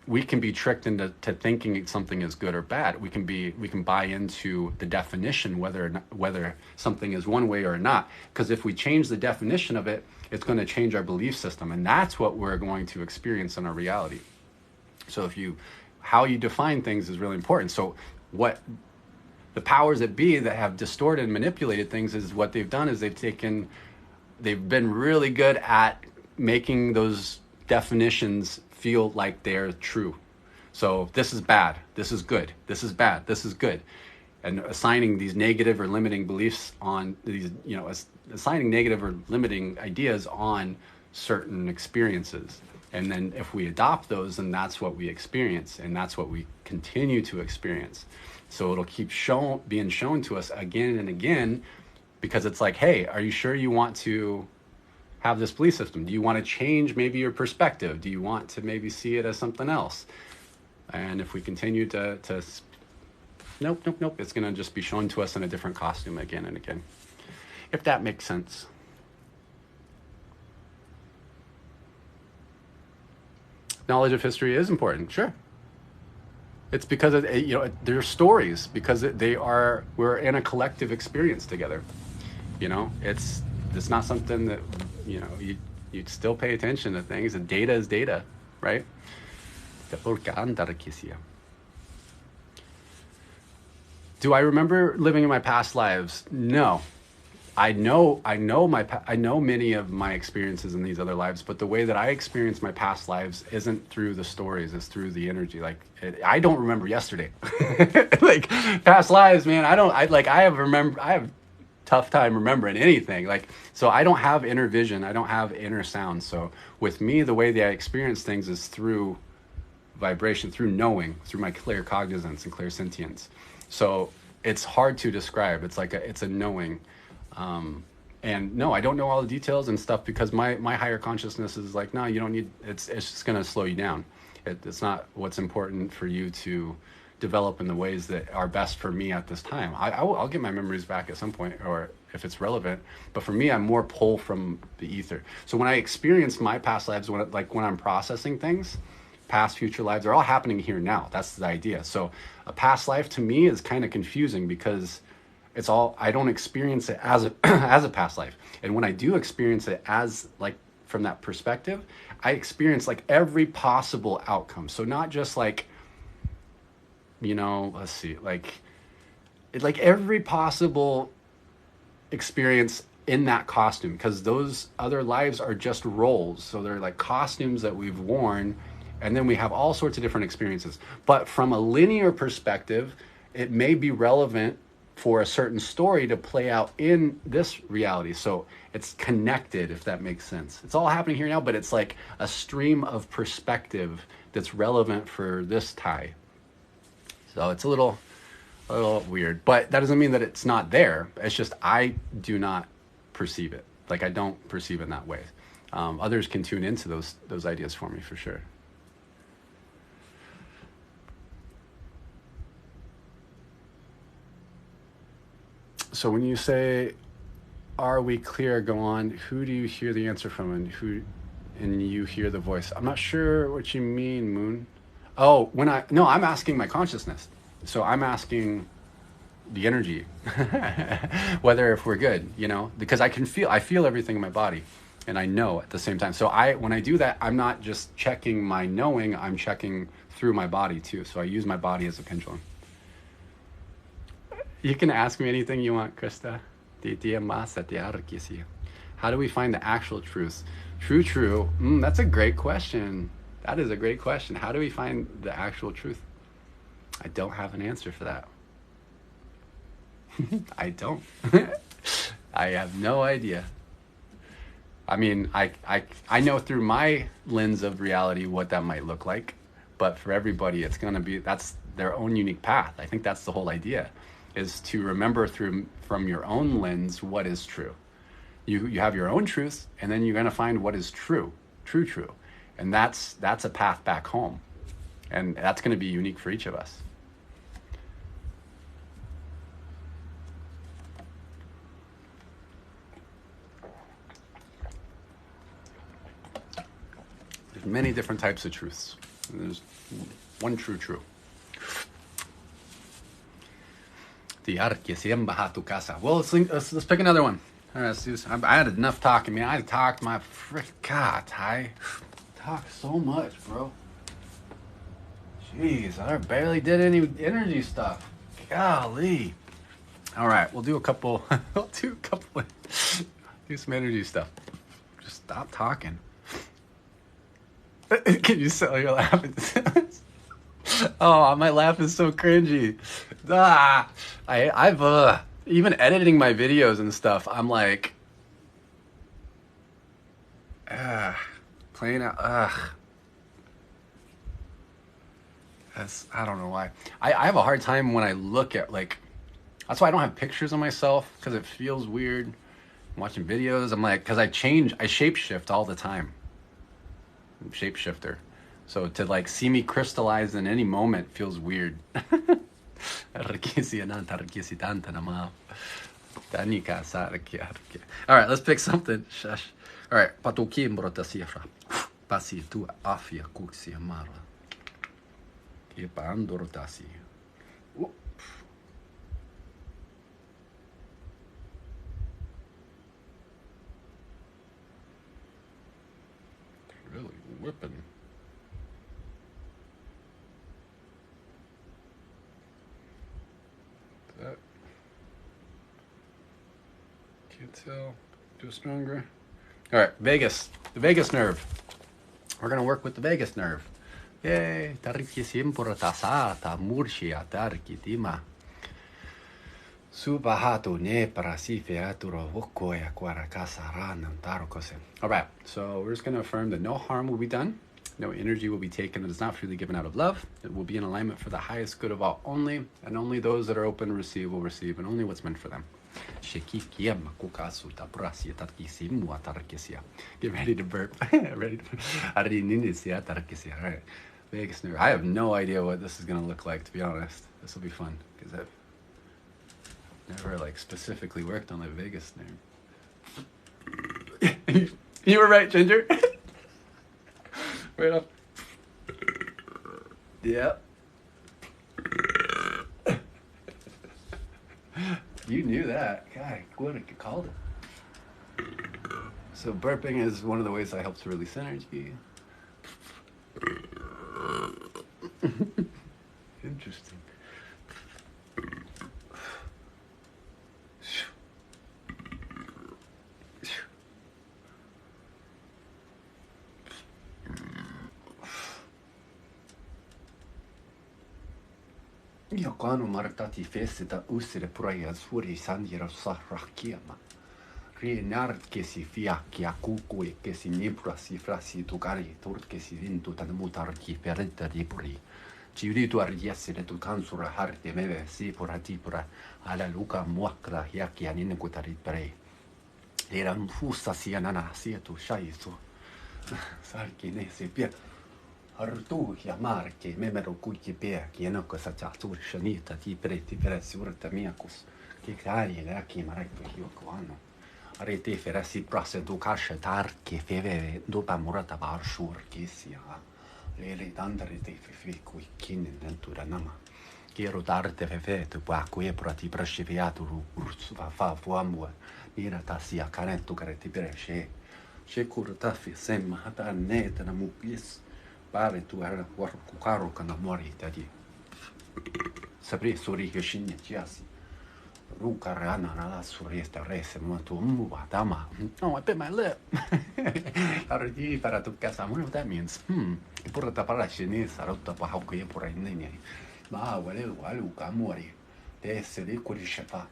we can be tricked into thinking something is good or bad. We can buy into the definition, whether something is one way or not. Because if we change the definition of it, it's going to change our belief system, and that's what we're going to experience in our reality. So how you define things is really important. So what the powers that be that have distorted and manipulated things is what they've done is they've been really good at making those definitions feel like they're true. So this is bad, this is good, this is bad, this is good. And assigning these negative or limiting beliefs on these, you know, assigning negative or limiting ideas on certain experiences. And then if we adopt those, then that's what we experience, and that's what we continue to experience. So it'll keep being shown to us again and again, because it's like, hey, are you sure you want to have this belief system? Do you want to change maybe your perspective? Do you want to maybe see it as something else? And if we continue to nope, it's going to just be shown to us in a different costume again and again. If that makes sense. Knowledge of history is important, sure. It's because they're stories, because we're in a collective experience together. You know, it's not something that, you know, you still pay attention to things, and data is data, right? Do I remember living in my past lives? No. I know many of my experiences in these other lives, but the way that I experience my past lives isn't through the stories, it's through the energy. Like I don't remember yesterday. Like past lives, man. I have tough time remembering anything. Like, so I don't have inner vision. I don't have inner sound. So with me, the way that I experience things is through vibration, through knowing, through my clear cognizance and clear sentience. So it's hard to describe. It's like it's a knowing. And no, I don't know all the details and stuff because my higher consciousness is like, no, you don't need, it's just going to slow you down. It's not what's important for you to develop in the ways that are best for me at this time. I'll get my memories back at some point, or if it's relevant. But for me, I'm more pull from the ether. So when I experience my past lives, when I'm processing things, past, future lives, they're all happening here now. That's the idea. So a past life to me is kind of confusing because it's all, I don't experience it as a as a past life. And when I do experience it as like from that perspective, I experience like every possible outcome. So not just like, you know, let's see, like every possible experience in that costume, because those other lives are just roles. So they're like costumes that we've worn, and then we have all sorts of different experiences. But from a linear perspective, it may be relevant for a certain story to play out in this reality. So it's connected, if that makes sense. It's all happening here now, but it's like a stream of perspective that's relevant for this tie. So it's a little weird, but that doesn't mean that it's not there. It's just I do not perceive it. Like I don't perceive it in that way. Others can tune into those ideas for me for sure. So when you say, "Are we clear?" Go on. Who do you hear the answer from, and you hear the voice? I'm not sure what you mean, Moon. Oh, I'm asking my consciousness. So I'm asking the energy, whether if we're good, you know, because I feel everything in my body, and I know at the same time. So when I do that, I'm not just checking my knowing, I'm checking through my body too. So I use my body as a pendulum. You can ask me anything you want, Krista. How do we find the actual truth? True. That's a great question. That is a great question. How do we find the actual truth? I don't have an answer for that. I don't. I have no idea. I mean, I know through my lens of reality what that might look like, but for everybody, that's their own unique path. I think that's the whole idea, is to remember from your own lens what is true. You have your own truth, and then you're going to find what is true, and that's a path back home, and that's going to be unique for each of us. There's many different types of truths. There's one true. Well, let's pick another one. All right, let's do this. I had enough talking, man. I talked my God, I talk so much, bro. Jeez, I barely did any energy stuff. Golly. All right, we'll do a couple. Do some energy stuff. Just stop talking. Can you sell your laughing? Oh, my laugh is so cringy. I've even editing my videos and stuff, I'm like, playing out. I don't know why. I have a hard time when I look at, like, that's why I don't have pictures of myself, because it feels weird. I'm watching videos, I'm like, because I shapeshift all the time. I'm shapeshifter. So to like see me crystallize in any moment feels weird. All right, let's pick something. Shush. All right. Really whipping. That can't tell. Do it stronger. All right, Vagus. The vagus nerve. We're gonna work with the vagus nerve. Yay! So Subahato ne parasi featura vokoya quarakasaranam tarokose. All right, so we're just going to affirm that no harm will be done, no energy will be taken that is not freely given out of love. It will be in alignment for the highest good of all only, and only those that are open to receive will receive, and only what's meant for them. Get ready to burp. Ready to All right. Vagus nerve. I have no idea what this is going to look like, to be honest. This will be fun, because I've never like specifically worked on the vagus nerve. You were right, Ginger. Right up. Yep. You knew that. God, what I called it. So burping is one of the ways I help to release energy. Interesting. Io quando martati feste da usere praia suri sandiera sarrachiama. Rienar che si fiacchi a cucu e che si nipra si frasi tugari tur che si vinto tan mutarchi peretta di puri. Ci ritu ardiesse le tu cansura harte meve si pura tipura alla luca muacra hiacchi anine kutari prei. Era un fusta sia nana sia tu shaisu. Sarchi ne si pia. Artu chiamare che memero cui che pia che non cosa c'ha tu shanita ti preti per surta miacus che cari le chi mare che io quando arete ferasi prase du cascia tar che feve dopa murata bar shur che sia le dandare te fe cui kin natura nama che rodarte fe tu pa cui prati prasciviato ursu fa fuamua mira ta sia carentu careti presce che curta fi semma ta neta na mupis pare tu era cu caro che namori tadi sapri suri che shinne chiasi ruka rana na suri sta rese ma tu dama no I bit my lip ardi para tu casa I wonder what that means pura ta para shinne sarutta pa hauko ye pura nini ma wale walu kamori te se di kuri shepa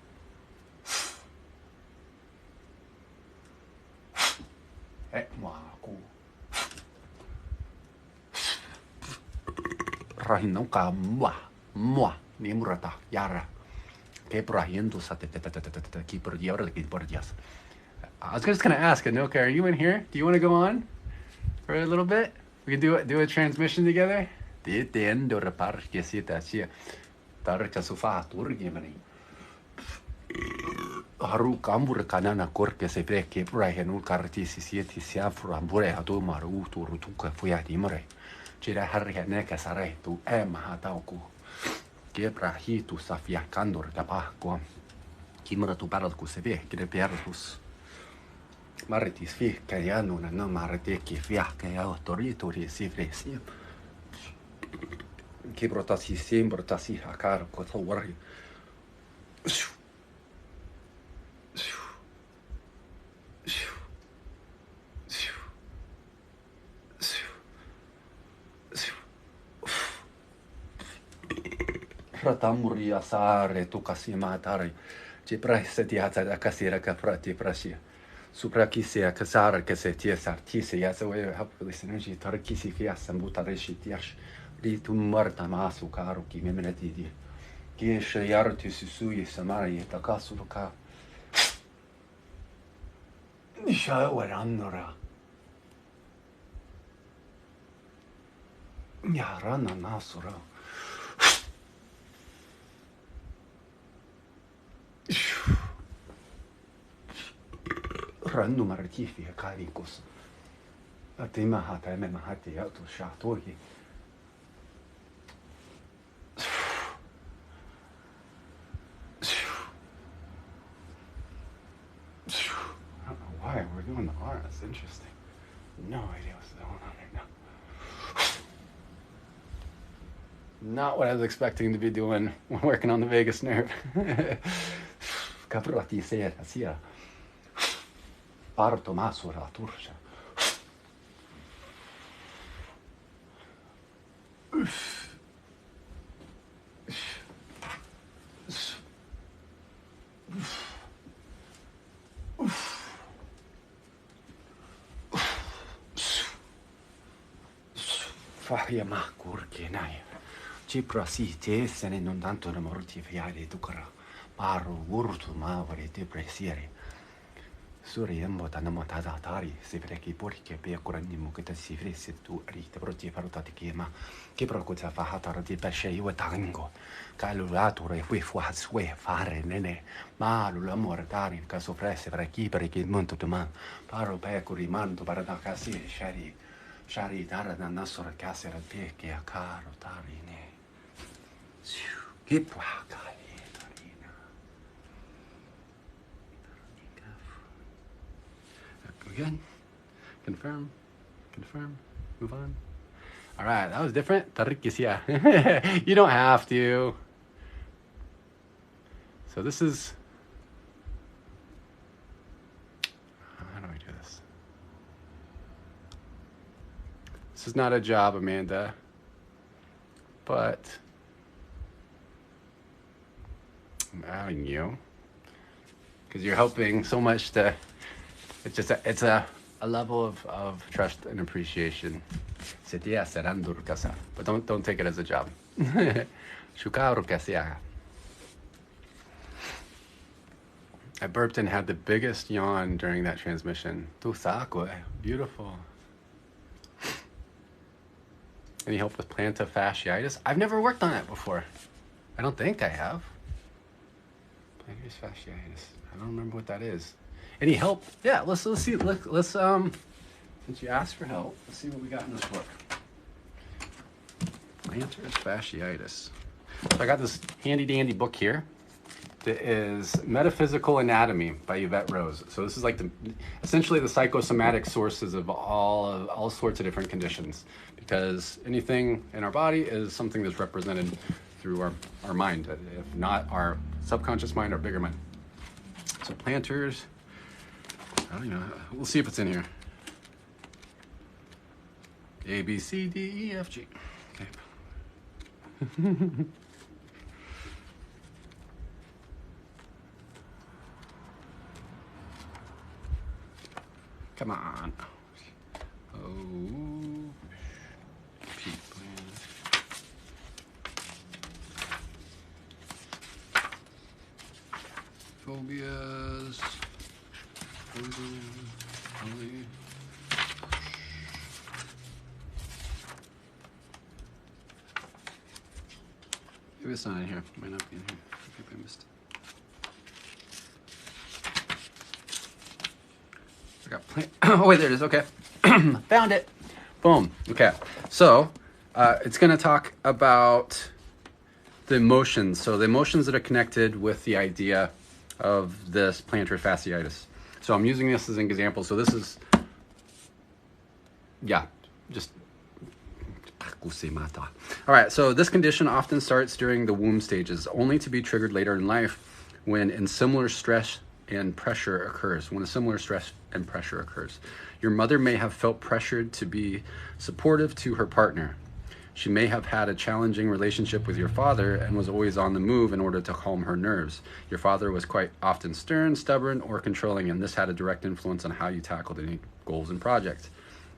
ma ku rahin ka mua ni murata yara ke prahiendo sa te ki per diora ki per dias. I was just gonna ask Anoka, are you in here? Do you want to go on for a little bit? We can do a transmission together. Te endo repar que si ta sia tar ka sufa turgi mani haru kambur kanana korke se pre ke prahenul karti si sieti sia frambure hatu maru turu tuka fuya dimare Cira harri ne ka sare tu ma tau ku ke prahi tu safia kandor tapa ko kimra tu paral ku se ve ke de perus mariti sfi ka ya no na marite ke fia ka ya tori si fresi ke protasi sempre tasi akar ko to wari Fratamuri asare tu kasima tari ci presse ti hata da kasira ka frati prasia supra kisia kasara che se ti sarti se ya se we hap this energy tar kisi fia sambutare shi tiash di tu marta masu caro ki memeneti di che shayarti sui samari takasu ka nisha warannora yarana nasura ranno martifica caricos a te mahata e me mahati auto shatori I don't know why we're doing the R. That's interesting. No idea what's going on right now. Not what I was expecting to be doing when working on the vagus nerve. Caprati sera sia parto masura turcia. fahia makurke nai. Ciprosi te se ne non tanto la morti fiare ducra. Paro urtu mavre te presiere. Suri embo tanamo tada tari, se vreki porke pe kurani muketa si vresi tu rite proti farutati kema. Che procuza fahatara di pesce io tango. Calulature fu sue fare nene. Ma l'amore tari che soppresse vreki per che monto tu man. Paro pecori manto para da casi shari. Shari tara da nasora casera te che a caro tari ne. Che può good? Confirm. Move on. All right, that was different. You don't have to. So this is, how do I do this? This is not a job, Amanda, but I'm adding you because you're helping so much to. It's a level of trust and appreciation. But don't take it as a job. I burped and had the biggest yawn during that transmission. Beautiful. Any help with plantar fasciitis? I've never worked on that before. I don't think I have. Plantar fasciitis. I don't remember what that is. Any help? Yeah, let's see. Let's since you asked for help, let's see what we got in this book. Plantar fasciitis. So I got this handy dandy book here that is Metaphysical Anatomy by Yvette Rose. So this is like essentially the psychosomatic sources of all sorts of different conditions, because anything in our body is something that's represented through our mind, if not our subconscious mind, our bigger mind. So plantars. I don't know. We'll see if it's in here. A, B, C, D, E, F, G. Okay. Come on. Oh. Phobias. Maybe it's not in here. It might not be in here. Maybe I missed it. I got oh wait, there it is. Okay. Found it. Boom. Okay. So it's going to talk about the emotions. So the emotions that are connected with the idea of this plantar fasciitis. So I'm using this as an example. So this is, just. All right, so this condition often starts during the womb stages, only to be triggered later in life when a similar stress and pressure occurs. Your mother may have felt pressured to be supportive to her partner. She may have had a challenging relationship with your father and was always on the move in order to calm her nerves. Your father was quite often stern, stubborn, or controlling, and this had a direct influence on how you tackled any goals and projects.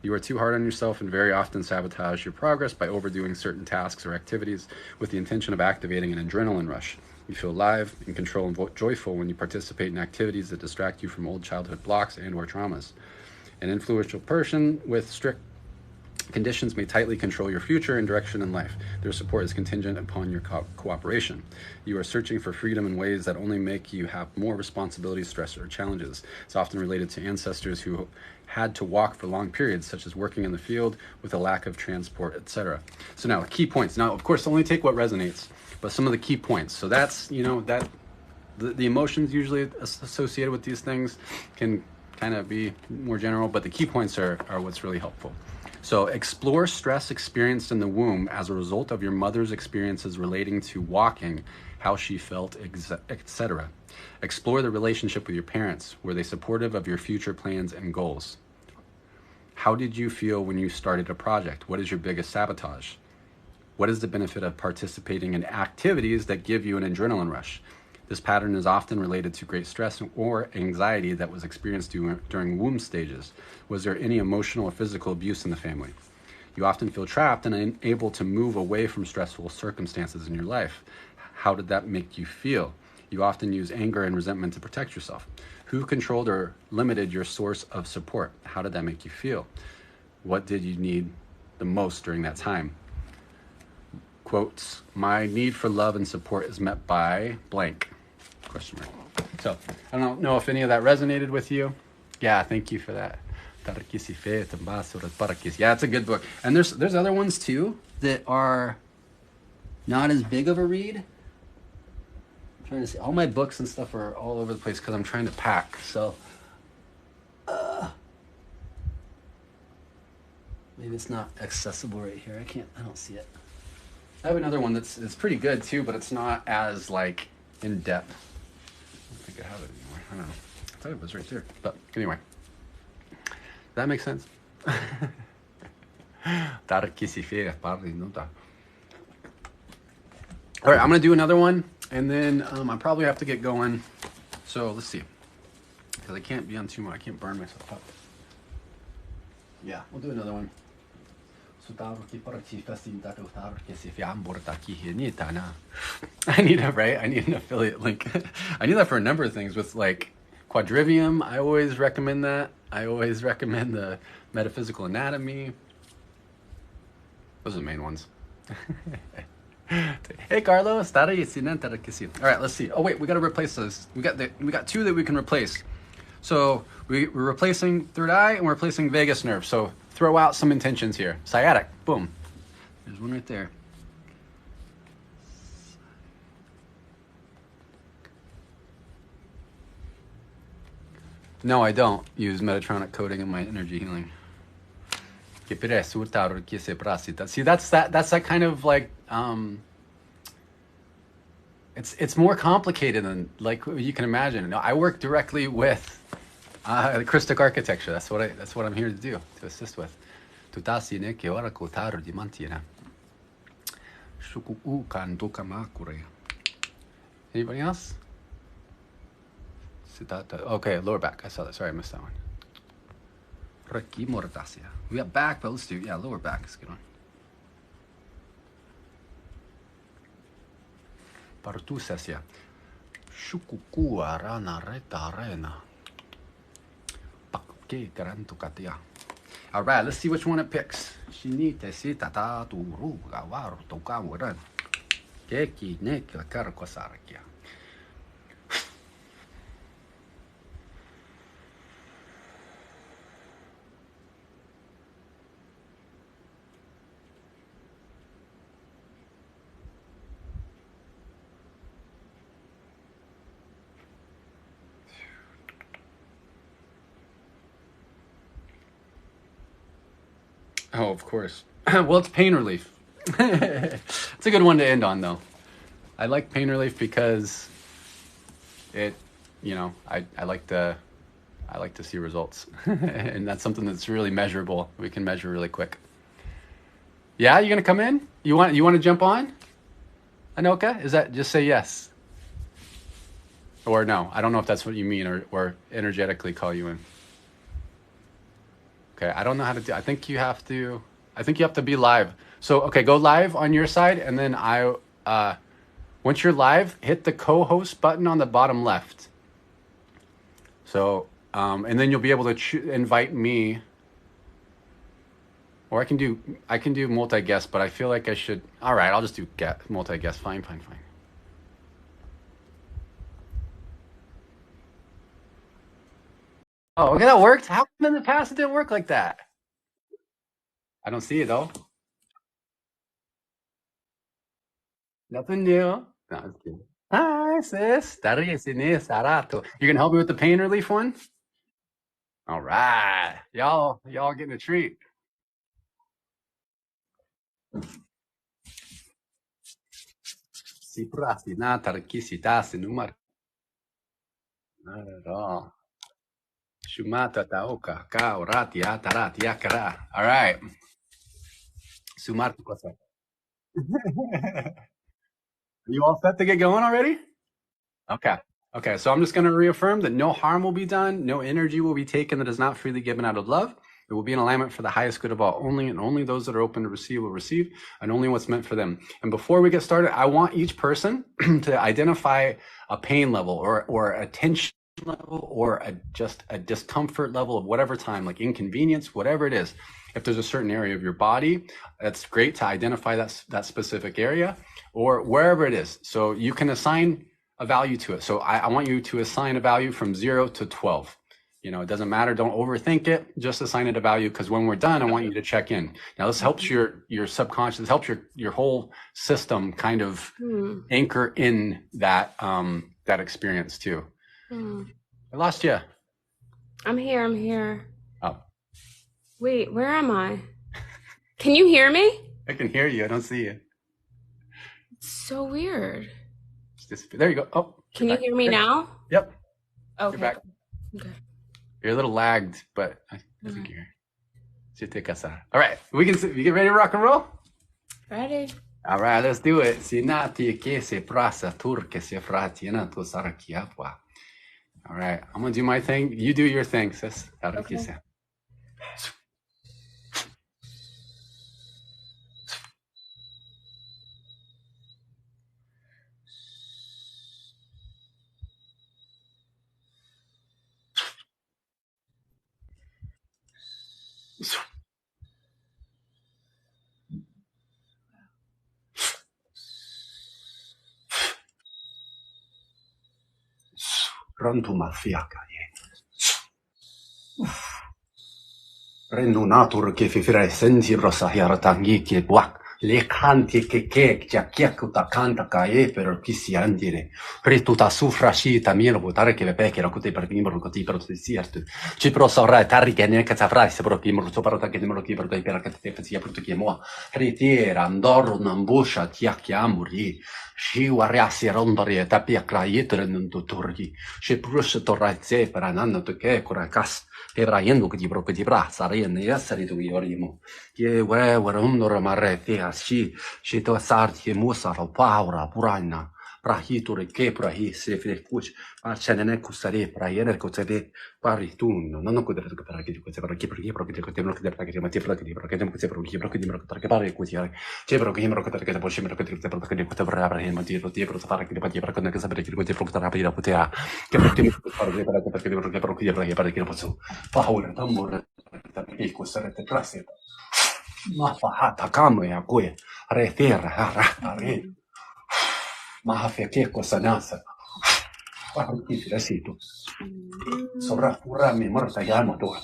You are too hard on yourself and very often sabotage your progress by overdoing certain tasks or activities with the intention of activating an adrenaline rush. You feel alive, in control, and joyful when you participate in activities that distract you from old childhood blocks and or traumas. An influential person with strict conditions may tightly control your future and direction in life. Their support is contingent upon your cooperation. You are searching for freedom in ways that only make you have more responsibilities, stress, or challenges. It's often related to ancestors who had to walk for long periods, such as working in the field with a lack of transport, etc. So now, key points. Now, of course, only take what resonates, but some of the key points. So that's, that the emotions usually associated with these things can kind of be more general, but the key points are what's really helpful. So explore stress experienced in the womb as a result of your mother's experiences relating to walking, how she felt, etc. Explore the relationship with your parents. Were they supportive of your future plans and goals? How did you feel when you started a project? What is your biggest sabotage? What is the benefit of participating in activities that give you an adrenaline rush? This pattern is often related to great stress or anxiety that was experienced during womb stages. Was there any emotional or physical abuse in the family? You often feel trapped and unable to move away from stressful circumstances in your life. How did that make you feel? You often use anger and resentment to protect yourself. Who controlled or limited your source of support? How did that make you feel? What did you need the most during that time? Quotes, my need for love and support is met by blank, question mark. So I don't know if any of that resonated with you. Yeah, thank you for that. Yeah, it's a good book. And there's other ones too that are not as big of a read. I'm trying to see. All my books and stuff are all over the place because I'm trying to pack. So maybe it's not accessible right here. I don't see it. I have another one that's pretty good too, but it's not as like in depth. I don't think I have it anymore. I don't know. I thought it was right there. But anyway. Does that make sense? All right, I'm gonna do another one, and then I probably have to get going. So let's see, because I can't be on too much. I can't burn myself up. Yeah, we'll do another one. I need a right. I need an affiliate link. I need that for a number of things. With like Quadrivium, I always recommend that. I always recommend the Metaphysical Anatomy. Those are the main ones. Hey Carlos, all right, let's see. Oh wait, we got to replace those. We got two that we can replace. So we're replacing third eye and we're replacing vagus nerve. So throw out some intentions here. Sciatic, boom. There's one right there. No, I don't use Metatronic coding in my energy healing. See, that's that kind of like it's more complicated than like you can imagine. No, I work directly with Christic architecture. That's what I'm here to do, to assist with. Anybody else? Okay, lower back. I saw that. Sorry, I missed that one. We got back, but let's do, yeah, lower back is a good one. Partusesia. Shukukua rana reta rena. Pakke garantukatia. All right, let's see which one it picks. Shinite sitata turu gawaru tokawaran. Keki nekla karquasarakia. Oh, of course. Well, it's pain relief. It's a good one to end on, though. I like pain relief because it, I like to see results, and that's something that's really measurable. We can measure really quick. Yeah, you gonna come in? You want to jump on? Anoka, is that just say yes, or no? I don't know if that's what you mean, or energetically call you in. Okay, I don't know how to do. I think you have to be live. So okay, go live on your side, and then once you're live, hit the co-host button on the bottom left. So and then you'll be able to invite me, or I can do multi-guest, but I feel like I should. All right, I'll just do multi-guest. Fine. Oh, okay, that worked. How come in the past it didn't work like that? I don't see it though. Nothing new. No, I'm just kidding. Hi, sis. You gonna help me with the pain relief one? All right, y'all getting a treat. Si prati na tarkisita sinumar. Not at all. Shumata taoka ka orati atarati yakara. All right. Sumartu kosa. You all set to get going already? Okay. Okay. So I'm just going to reaffirm that no harm will be done, no energy will be taken that is not freely given out of love. It will be in alignment for the highest good of all. Only and only those that are open to receive will receive, and only what's meant for them. And before we get started, I want each person to identify a pain level or a tension level or just a discomfort level of whatever time, like inconvenience, whatever it is. If there's a certain area of your body, that's great to identify that specific area or wherever it is. So you can assign a value to it. So I want you to assign a value from 0 to 12. You know, it doesn't matter. Don't overthink it. Just assign it a value, because when we're done, I want you to check in. Now, this helps your subconscious, this helps your whole system kind of anchor in that that experience too. I lost you. I'm here. Oh. Wait, where am I? Can you hear me? I can hear you. I don't see you. It's so weird. There you go. Oh. Can you hear me now? Yep. Okay. You're back. Okay. You're a little lagged, but I think you're here. All right. We get ready to rock and roll? Ready. All right, let's do it. Sinati che se prasa turke se fratiena to sarakiapwa. All right, I'm gonna do my thing. You do your thing, sis. Okay. Pronto ma fiaca. Rendu natur che fifire senti rosa hiaratangi che buak. Le canti che già ta canta cae per chi si andire. Rituta sufra scita milo votare che le pecche la cote per vimbro coti per tutti certo. Ci pro sorra tarri che ne cazza frai se pro vimbro so parata che demoro che per dai per che te sia per tutti mo. Ritiera andorro non buscia ti acchiamuri. Și oareasi rondori tapia craietele non tuturgi. Și prus torraze per ananno che curacas. Ebraiendo che di bra sarene essere tu yorimo. Che werundor marrete asci. Și to sarti musaro paura purana. Prahitore che prahi se frecus. Arcenene cusare praiere cotebe paritun. Non ho detto per che cose per che tempo che per che mati per che tempo che per che pare così. C'è però che mi racconta che poi mi racconta che per che per aprire ma dire per fare che per che sapere che per aprire poteva che per che per che posso paura tambor perché questa rete classe ma fa camo e a cui refera re ma fa che cosa nasa che sito sovrapurami morta yamato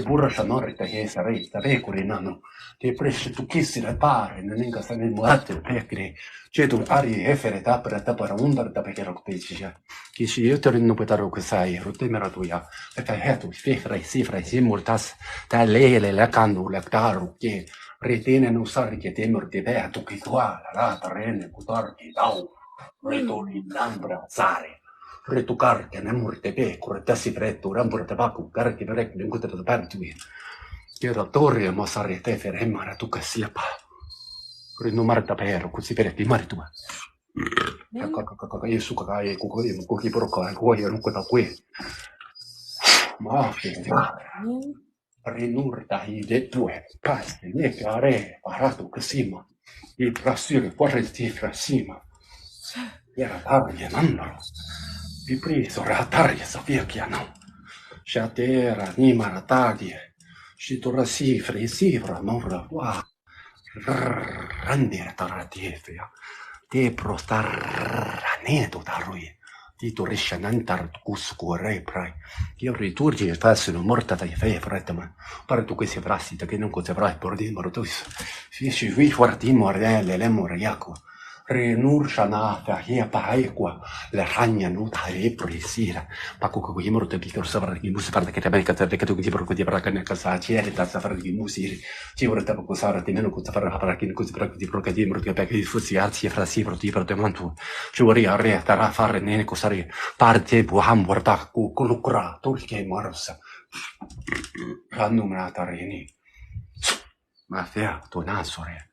burra shanorita hesa reita pecurinano te presce tu kissi la pare non inga sta nel muatte pecre c'è tu ari efere tapara undar da perché lo peci che si io torno petaro che sai rotte meratuia perché hetu fifra si murtas ta lele la candu la taru che retene non sarri che temor di beato che qua la terrene putar che dau retori lambra zare retucar che ne murte pe corretasi fretto rambur tabacu garti berek den kuta da partu che rattori ma sarete fer mara tu kasiapa rinomar da per così per ti maritu io su kai ku ko ki pro ka ko io non ko da qui ma rinur da i de due pas ne care parato kasima i prasire porresti frasima era tardi mandalo vi preso ratarje sapia che no shatera ni marataglie si torra sifra non ra rande taratefia te prostar neto darui ti torrisce nantar cuscore prai io riturgi e fassero morta dai fei fretma pare tu questi frassi che non cosa avrai por di mortus si vi forti morelle le moriaco renur shana fa hia paikwa la ragna no tare prisira paku ko yimro te pikor savra ki musi parda che te bene che tu gibro ko di braka ne casa ciere ta savra ki musi ci vorrei poco sara te neno ko savra para ki ko savra di broka di mro che pe che fusi arti fra si pro ti pro te mantu ci vorrei arre tara fare nene ko sari parte bu ham vorta ku kulukra turke marsa hanno me tareni ma fea to nasore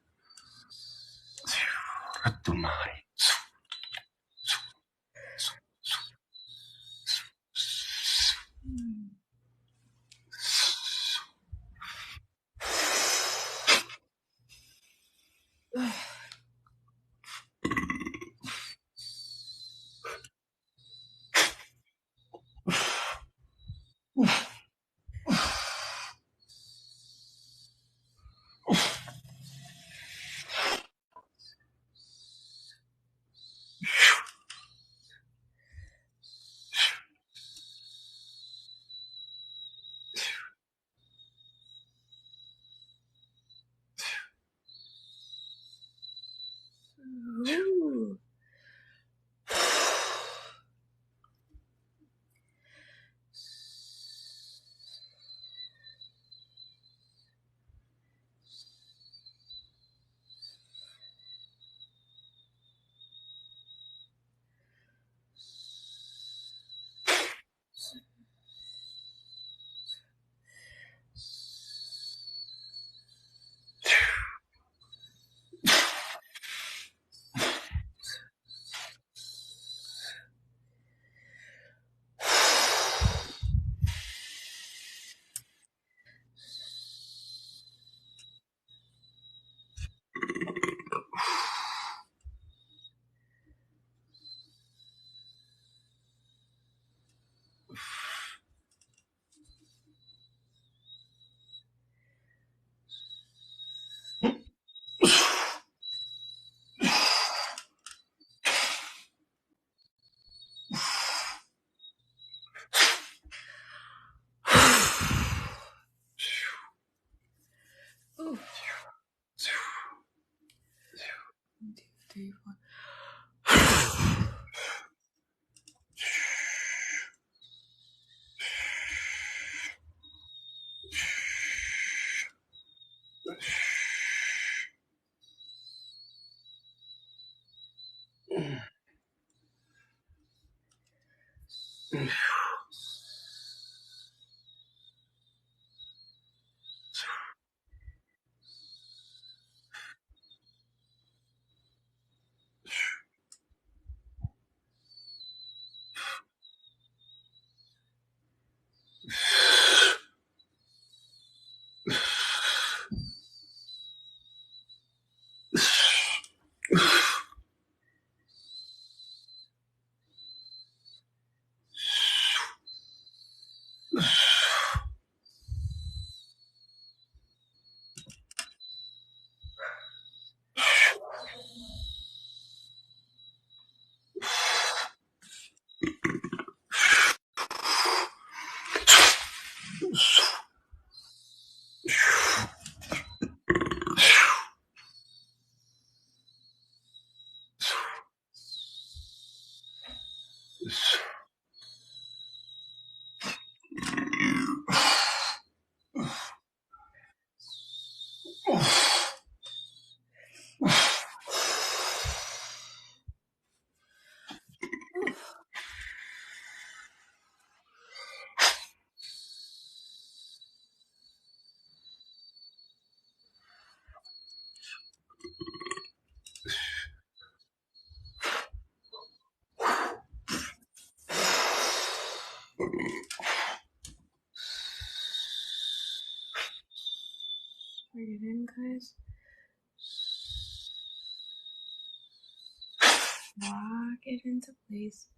Rattumari. Bring it in, guys. Lock it into place.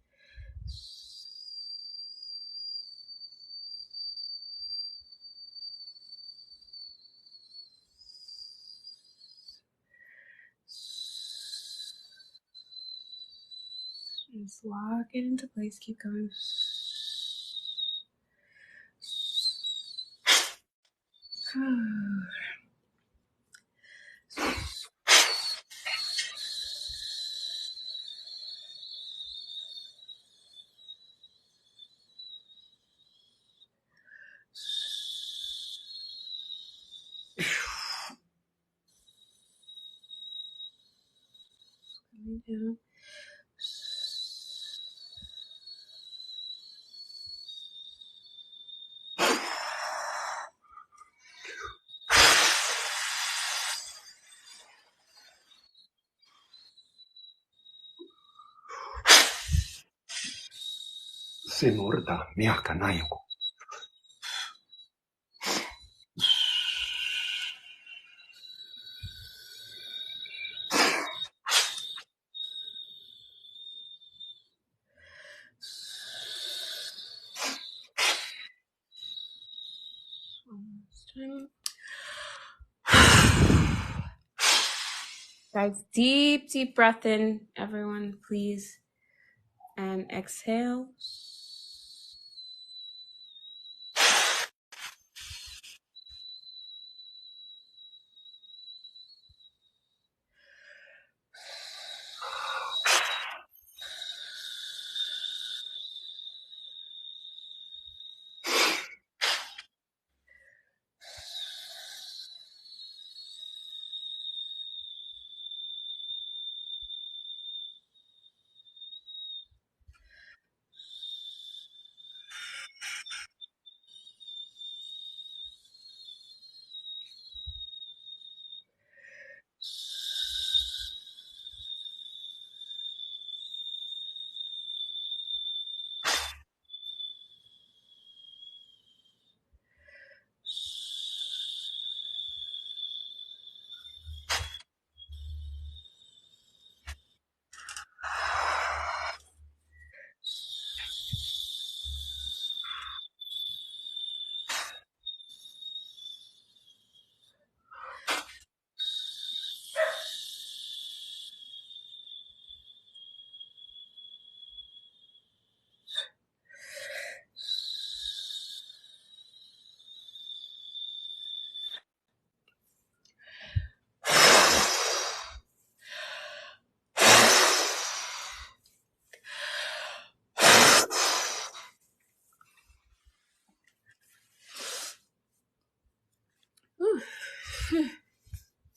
Just lock it into place. Keep going. Coming down. Se morda miaka najuku. Guys, deep, deep breath in, everyone, please. And exhale.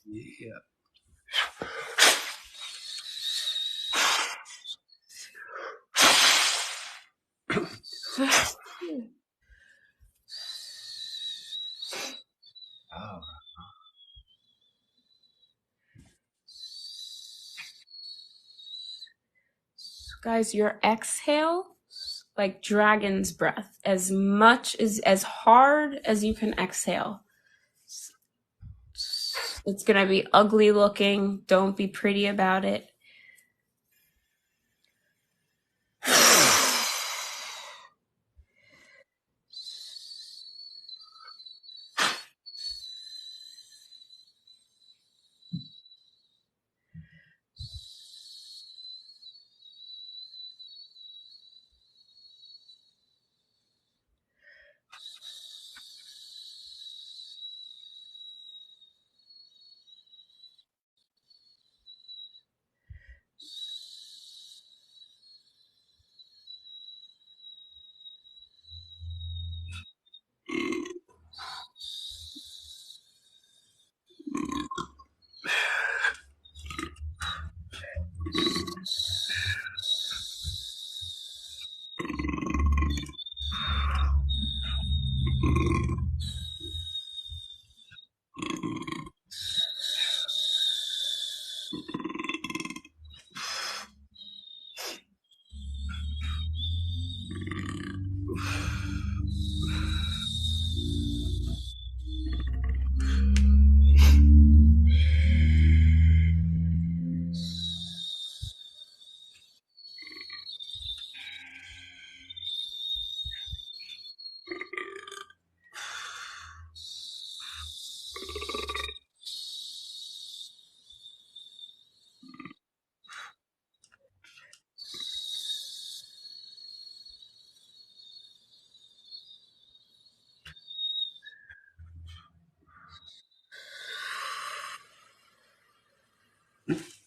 Yeah. Oh. Guys, your exhale, like dragon's breath, as hard as you can exhale. It's gonna be ugly looking. Don't be pretty about it.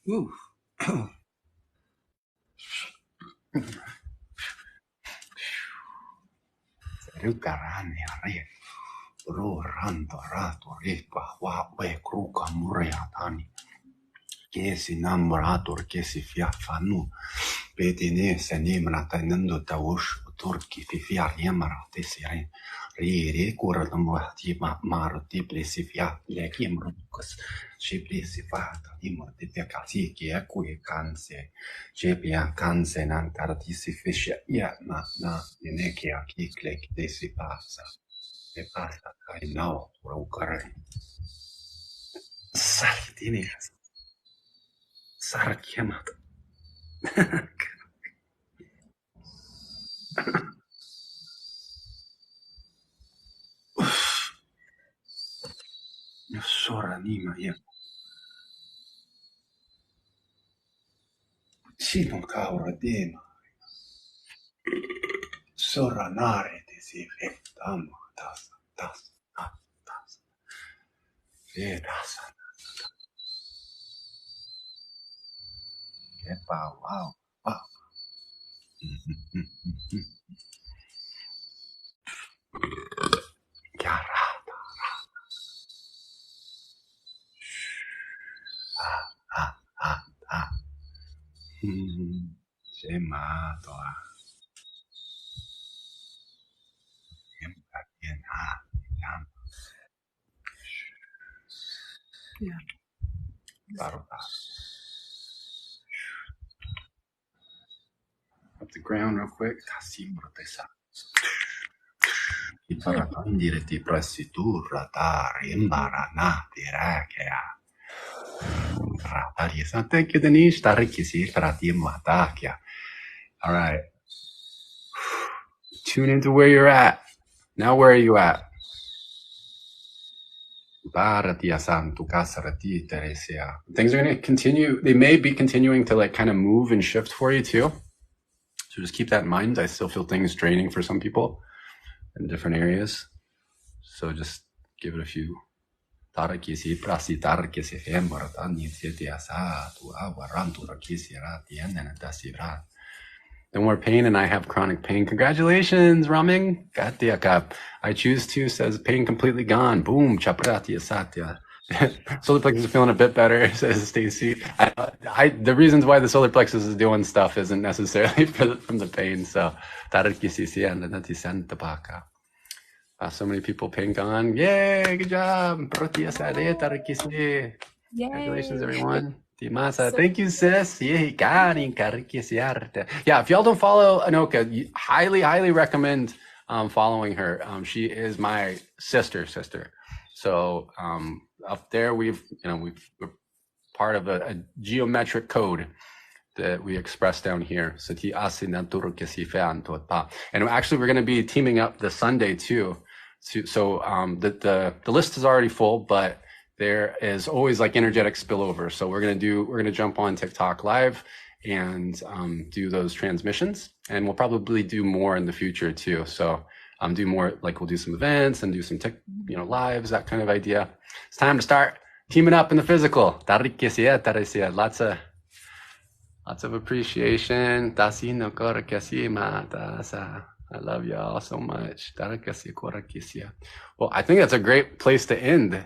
Ooh. Rukarani are. Ro rando rato ripa wa we kruka mureatani. Kesi namorator kesi fiafanu. Bedine se nemra tenendo taush turki fiar yamara desire. Re cura la morti mar di plesifia le chiemrucus. Ci plesifata imor di pecati che a cui canse. Ci pia canse nan cardisi fiscia ia na ne che a chi clec desi passa. E passa kai now rukare. Sartini. Sarchiamat. Soranima ia. Sino caura dema. Soranare desi vettamo tas. Vedas. Epa, wow. Chiarata. Gemato. Yeah. Up the ground real quick. Iparatandire ti pressiturra tari imbaranati rekea. Thank you, Denise. All right. Tune into where you're at. Now, where are you at? Things are going to continue. They may be continuing to like kind of move and shift for you too. So just keep that in mind. I still feel things draining for some people in different areas. So just give it a few. No more pain, and I have chronic pain. Congratulations, Raming. I choose to, says pain completely gone. Boom. Chapratya Satya. Solar plexus is feeling a bit better, says Stacy. The reasons why the solar plexus is doing stuff isn't necessarily from the pain. So, so many people pain gone. Yay, good job. Congratulations, everyone. Timasa. Thank you, sis. Yeah, if y'all don't follow Anoka, highly recommend following her. She is my sister. So up there, we're part of a geometric code that we express down here. And actually, we're going to be teaming up this Sunday too. So the list is already full, but there is always like energetic spillover. So we're gonna jump on TikTok live and do those transmissions, and we'll probably do more in the future too. So do more, like we'll do some events and do some lives, that kind of idea. It's time to start teaming up in the physical. Lots of appreciation. I love y'all so much. Well, I think that's a great place to end.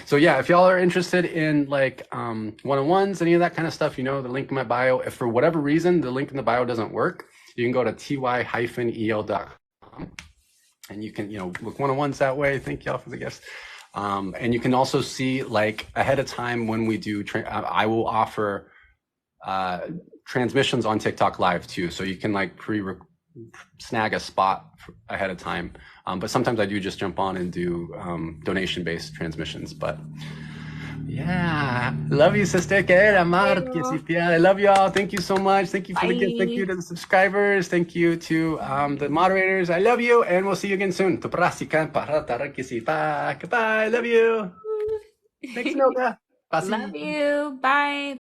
So yeah, if y'all are interested in like one-on-ones, any of that kind of stuff, the link in my bio. If for whatever reason the link in the bio doesn't work, you can go to ty-el.com and you can book one-on-ones that way. Thank y'all for the gifts. And you can also see like ahead of time when we do. I will offer transmissions on TikTok live too, so you can like snag a spot ahead of time. But sometimes I do just jump on and do donation-based transmissions. But yeah, love you, sister. I love y'all. Thank you so much. Thank you for the gift. Thank you to the subscribers. Thank you to the moderators. I love you, and we'll see you again soon. Goodbye. Love you. Thanks, Noga. Love you. Bye.